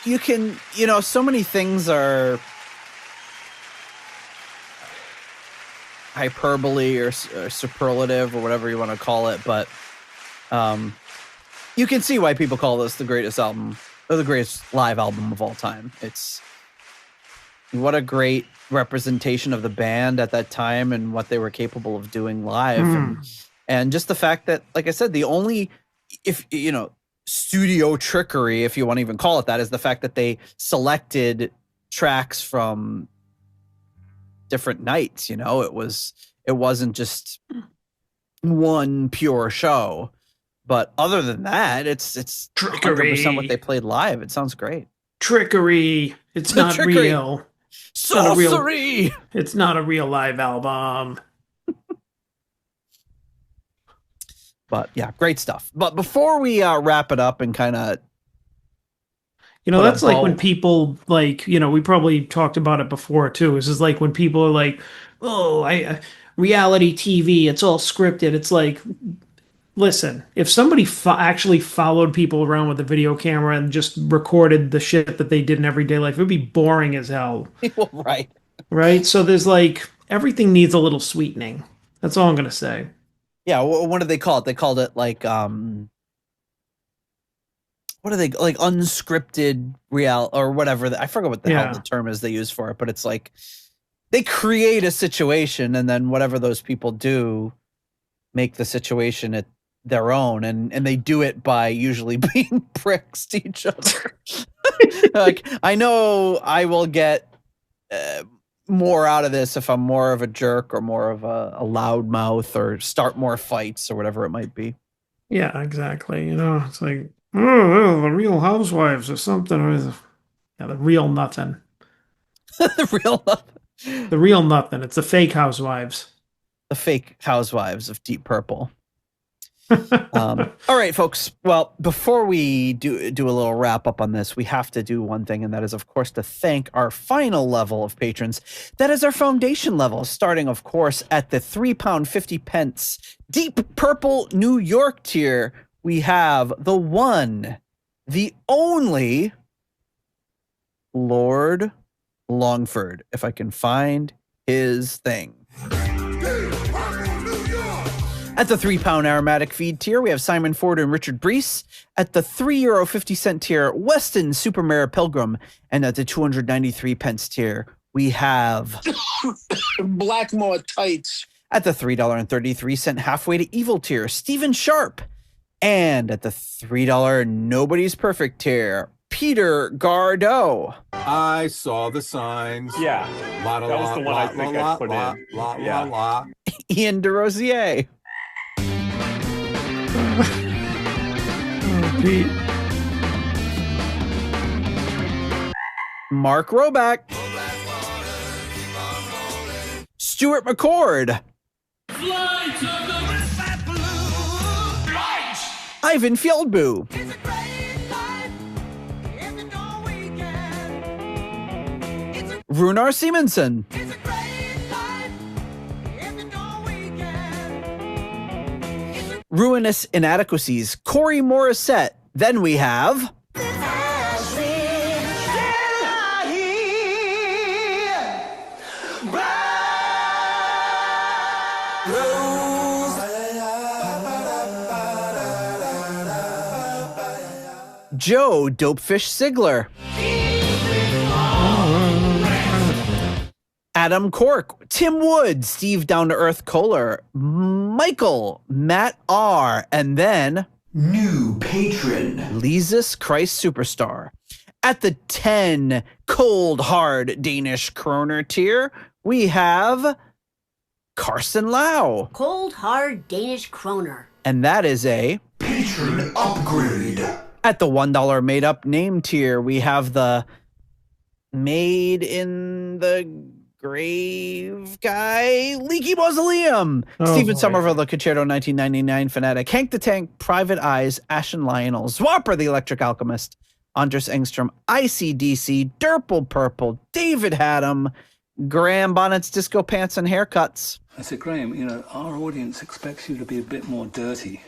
you can, so many things are hyperbole or superlative or whatever you want to call it, but you can see why people call this the greatest album or the greatest live album of all time. It's what a great representation of the band at that time and what they were capable of doing live. And just the fact that, like I said, the only, if you know, studio trickery, if you want to even call it that, is the fact that they selected tracks from different nights. You know, it wasn't just one pure show. But other than that, it's
trickery.
100% what they played live. It sounds great.
Trickery. It's not
trickery.
real.
Sorcery.
It's not a real live album.
But yeah, great stuff. But before we wrap it up and kind of,
you know, that's like when people like, you know, we probably talked about it before too. It's just like when people are like, oh, reality TV, it's all scripted. It's like, listen, if somebody actually followed people around with a video camera and just recorded the shit that they did in everyday life, it would be boring as hell.
Well, right.
Right? So there's like, everything needs a little sweetening. That's all I'm going to say.
Yeah, what did they call it? They called it like, what are they, like unscripted real or whatever. I forget what the hell the term is they use for it, but it's like they create a situation and then whatever those people do make the situation their own, and they do it by usually being pricks to each other. Like, I know I will get more out of this if I'm more of a jerk or more of a loudmouth or start more fights or whatever it might be.
Yeah, exactly. You know, it's like, oh, the Real Housewives or something. Or the real nothing.
The real nothing.
The real nothing. It's the fake housewives.
The fake housewives of Deep Purple. All right, folks. Well, before we do a little wrap up on this, we have to do one thing, and that is, of course, to thank our final level of patrons. That is our foundation level, starting, of course, at the £3.50 Deep Purple New York tier. We have the one, the only Lord Longford, if I can find his thing. At the £3 aromatic feed tier, we have Simon Ford and Richard Brees. At the €3.50 tier, Weston Supermare Pilgrim. And at the 293 pence tier, we have
Blackmore Tights.
At the $3.33 halfway to evil tier, Stephen Sharp. And at the $3 Nobody's Perfect tier, Peter Gardeau.
I saw the signs.
Yeah, that was the one I think I put in.
La.
Ian DeRosier.
Oh, Pete.
Mark Roback. Stuart McCord. Ivan Fieldboo. Runar Simonson. Ruinous Inadequacies, Corey Morissette. Then we have Joe Dopefish Sigler. Adam Cork, Tim Wood, Steve Down to Earth Kohler, Michael, Matt R, and then
new patron
Lizus Christ Superstar. At the 10 cold hard Danish kroner tier, we have Carson Lau.
Cold hard Danish kroner.
And that is a
patron upgrade.
At the $1 made up name tier, we have the Made in the Grave guy, Leaky Mausoleum, Stephen Somerville, the Concerto 1999 Fanatic, Hank the Tank, Private Eyes, Ashen Lionel, Zwapper the Electric Alchemist, Andres Engstrom, ICDC, Durple Purple, David Haddam, Graham Bonnet's Disco Pants and Haircuts.
I said, Graham, you know, our audience expects you to be a bit more dirty.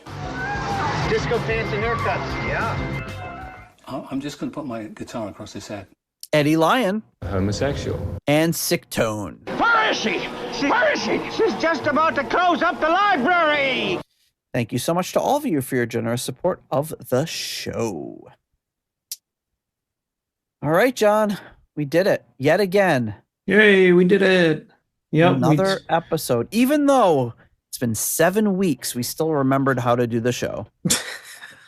Disco Pants and Haircuts, yeah.
I'm just going to put my guitar across his head.
Eddie Lyon.
Homosexual.
And Sick Tone.
Fire Where is she? Where is she? She's just about to close up the library.
Thank you so much to all of you for your generous support of the show. All right, John, we did it yet again.
Yay, we did it. Yep,
Another episode. Even though it's been 7 weeks, we still remembered how to do the show.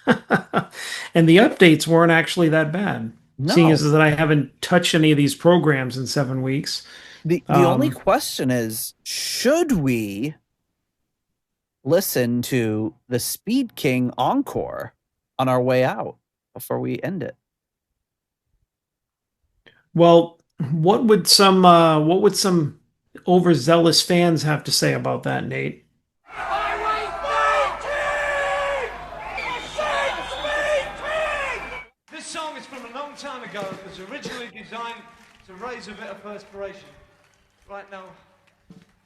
And the updates weren't actually that bad.
No.
Seeing as that I haven't touched any of these programs in 7 weeks.
The only question is, should we listen to the Speed King encore on our way out before we end it?
Well, what would some overzealous fans have to say about that, Nate?
This song is from a long time ago. It was originally designed to raise a bit of perspiration. Right now,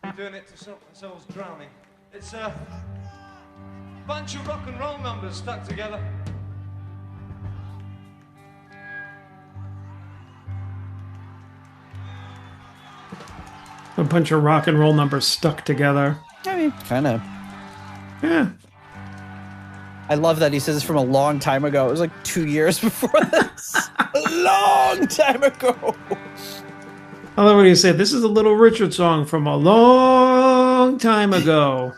we're doing it to stop ourselves drowning. It's a bunch of rock and roll numbers stuck together.
A bunch of rock and roll numbers stuck together.
I mean, kind of.
Yeah.
I love that he says it's from a long time ago. It was like 2 years before this. A long time ago.
I love what he said. This is a Little Richard song from a long time ago.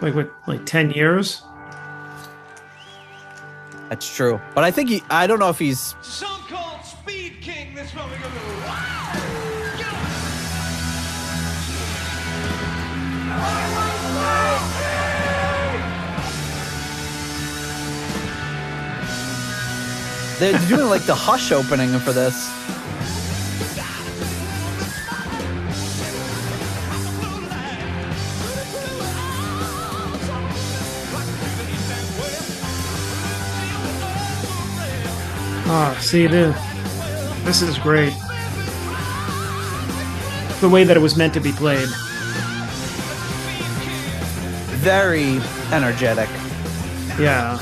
Like 10 years?
That's true. But I think I don't know if he's...
It's a song called Speed King. This one we're going to do.
They're doing like the Hush opening for this.
Ah, see, this is great. The way that it was meant to be played.
Very energetic.
Yeah.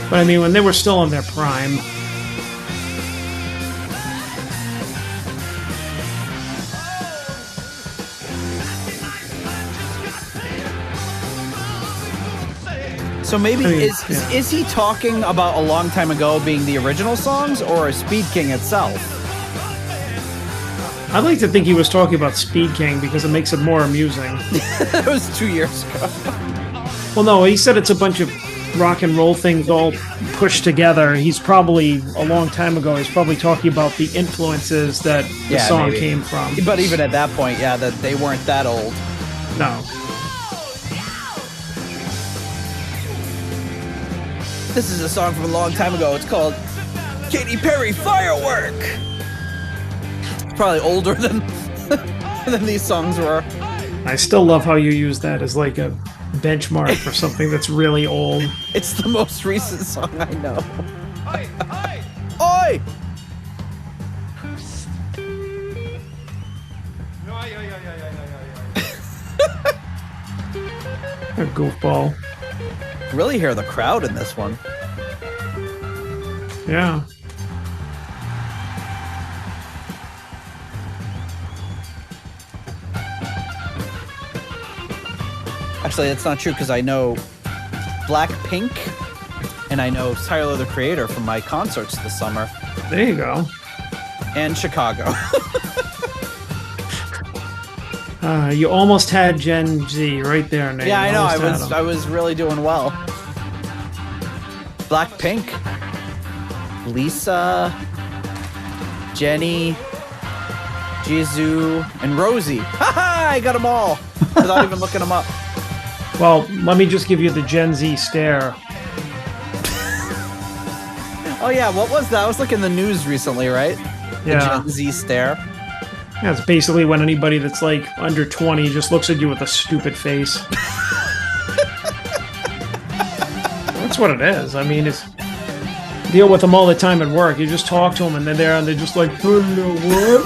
But I mean, when they were still in their prime.
So maybe is he talking about a long time ago being the original songs or Speed King itself?
I'd like to think he was talking about Speed King because it makes it more amusing.
That was 2 years ago.
Well, no, he said it's a bunch of rock and roll things all pushed together. He's probably, a long time ago, he's probably talking about the influences that the song came from.
But even at that point, yeah, that they weren't that old.
No.
This is a song from a long time ago. It's called Katy Perry Firework. It's probably older than than these songs were.
I still love how you use that as like a benchmark for something that's really old.
It's the most recent song I know. Oi!
A goofball.
Really hear the crowd in this one.
Yeah.
Actually, that's not true because I know Blackpink and I know Tyler, the Creator, from my concerts this summer.
There you go.
And Chicago.
You almost had Gen Z right there, Nate.
Yeah, I know.
Almost
I was really doing well. Blackpink, Lisa, Jenny, Jisoo, and Rosie. Haha! I got them all without even looking them up.
Well, let me just give you the Gen Z stare.
Oh yeah, what was that? I was looking in the news recently, right?
Yeah.
The Gen Z stare.
Yeah, it's basically when anybody that's like under 20 just looks at you with a stupid face. That's what it is. I mean, it's deal with them all the time at work. You just talk to them and they're there and they're just like, what?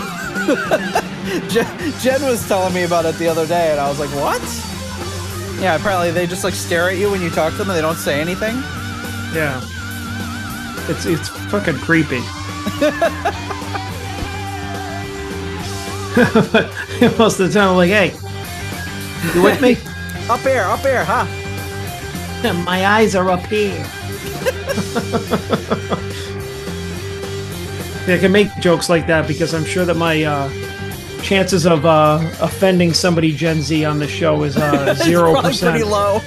Jen was telling me about it the other day and I was like, what? Yeah, apparently they just like stare at you when you talk to them and they don't say anything.
Yeah. It's fucking creepy. Most of the time, I'm like, hey, you with me?
Up here, huh?
My eyes are up here. Yeah, I can make jokes like that because I'm sure that my chances of offending somebody Gen Z on the show is 0%.
Pretty low.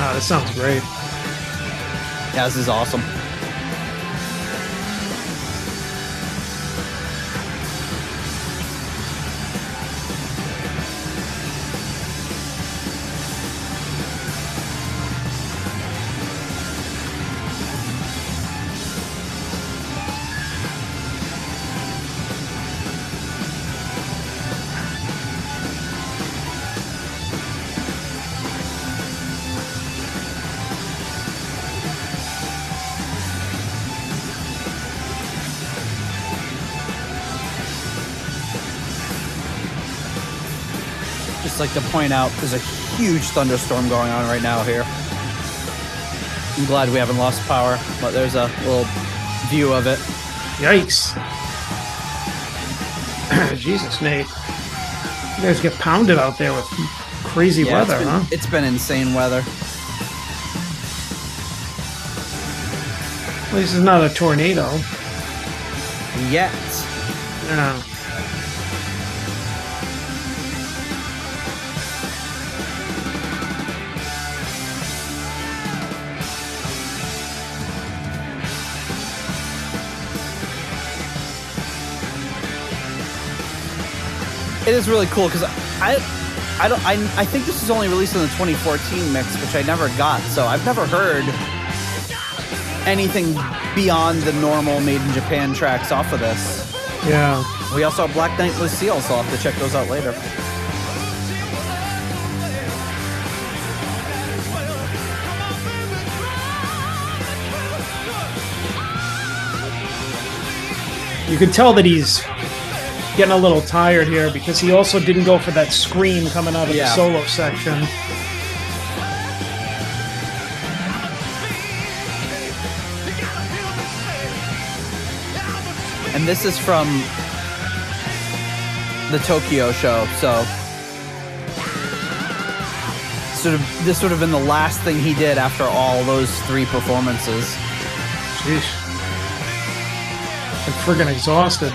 Oh, this sounds great.
Yeah, this is awesome. Just like to point out, there's a huge thunderstorm going on right now here. I'm glad we haven't lost power, but there's a little view of it.
Yikes. Jesus, Nate. You guys get pounded out there with crazy weather, huh?
It's been insane weather.
At least it's not a tornado.
Yet.
Yeah.
It is really cool because I think this was only released in the 2014 mix, which I never got, so I've never heard anything beyond the normal Made in Japan tracks off of this.
Yeah.
We also have Black Knight Lucille, so I'll have to check those out later.
You can tell that he's getting a little tired here because he also didn't go for that scream coming out of the solo section.
And this is from the Tokyo show, so this would have been the last thing he did after all those 3 performances.
Sheesh. I'm friggin' exhausted.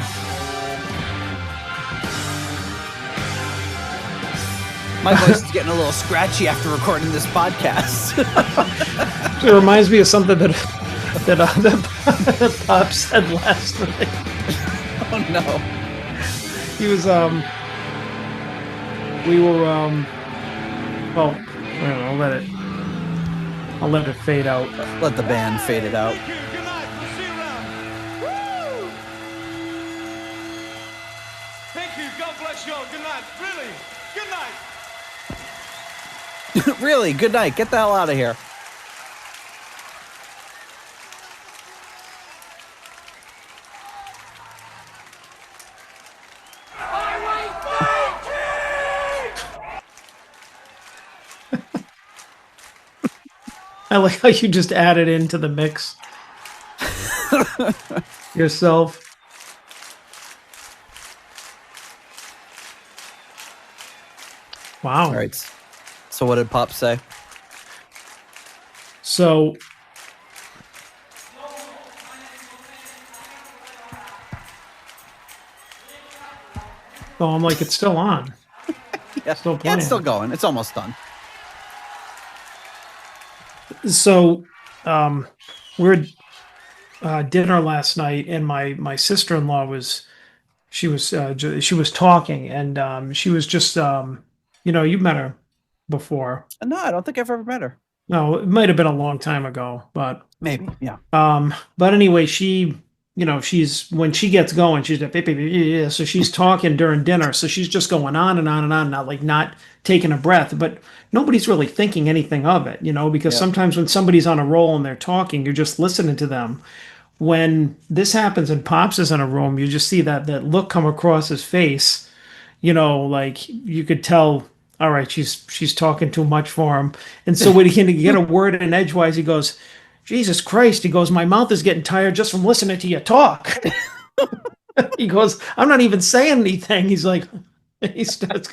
My voice is getting a little scratchy after recording this podcast.
It reminds me of something that Pop said last night.
Oh no.
He was we were well, I don't know, I'll let it fade out.
Let the band fade it out.
Thank you. God bless you all. Good night. Really. Good night.
Really, good night. Get the hell out of here.
I like how you just added into the mix yourself. Wow.
All right. So what did Pop say?
So I'm like, it's still on.
Yeah,
still playing.
Yeah, it's still going. It's almost done.
So we were dinner last night, and my sister-in-law was talking, and she was just you've met her before.
No, I don't think I've ever met her.
No, it might have been a long time ago, but
maybe, yeah.
But anyway, she when she gets going, she's like, yeah. So she's talking during dinner. So she's just going on and on and on, not taking a breath, but nobody's really thinking anything of it, because sometimes when somebody's on a roll and they're talking, you're just listening to them. When this happens and Pops is in a room, you just see that look come across his face, like you could tell, all right, she's talking too much for him. And so when he can get a word in edgewise, he goes, Jesus Christ, he goes, my mouth is getting tired just from listening to you talk. He goes, I'm not even saying anything. He's like, he starts.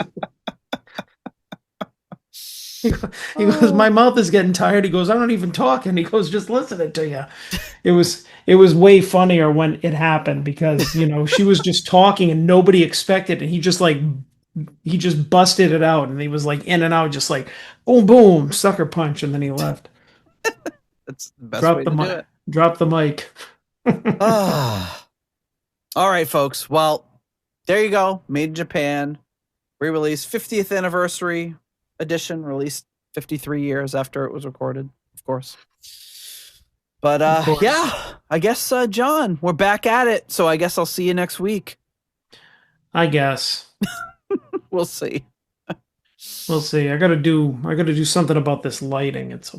He goes, my mouth is getting tired. He goes, I'm not even talking. He goes, just listening to you. It was way funnier when it happened because, she was just talking and nobody expected it. And he just busted it out and he was like in and out, just like boom, boom, sucker punch. And then he left.
That's the best way to do it.
Drop the mic.
All right, folks. Well, there you go. Made in Japan, re-release 50th anniversary edition, released 53 years after it was recorded, of course. But yeah, I guess John, we're back at it. So I guess I'll see you next week.
I guess.
We'll see.
We'll see. I gotta do something about this lighting. It's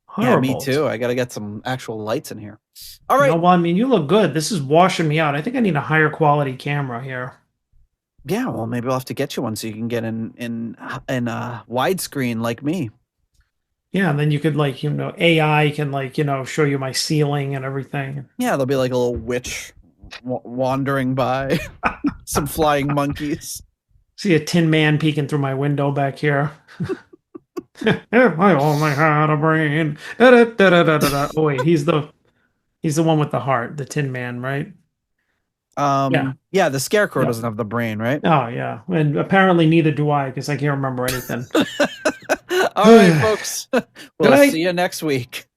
horrible.
Yeah, me too. I gotta get some actual lights in here. All right.
Well, I mean, you look good. This is washing me out. I think I need a higher quality camera here.
Yeah, well, maybe I'll have to get you one so you can get in widescreen like me.
Yeah, and then you could AI can show you my ceiling and everything.
Yeah, there'll be like a little witch wandering by, some flying monkeys.
See a Tin Man peeking through my window back here. If I only had a brain. Oh wait, he's the one with the heart, the Tin Man, right?
Yeah, the Scarecrow doesn't have the brain, right?
Oh yeah, and apparently neither do I because I can't remember anything.
All right, folks. We'll see you next week.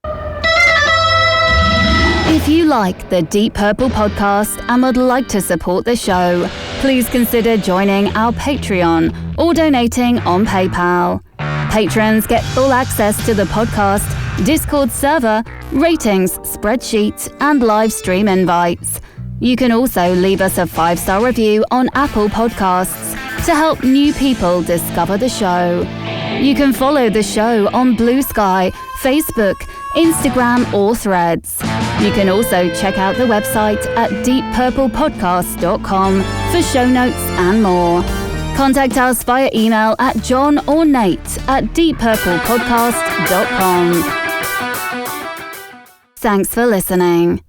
If you like the Deep Purple podcast and would like to support the show, please consider joining our Patreon or donating on PayPal. Patrons get full access to the podcast, Discord server, ratings, spreadsheets, and live stream invites. You can also leave us a 5-star review on Apple Podcasts to help new people discover the show. You can follow the show on Blue Sky, Facebook, Instagram, or Threads. You can also check out the website at deeppurplepodcast.com for show notes and more. Contact us via email at John or Nate at deeppurplepodcast.com. Thanks for listening.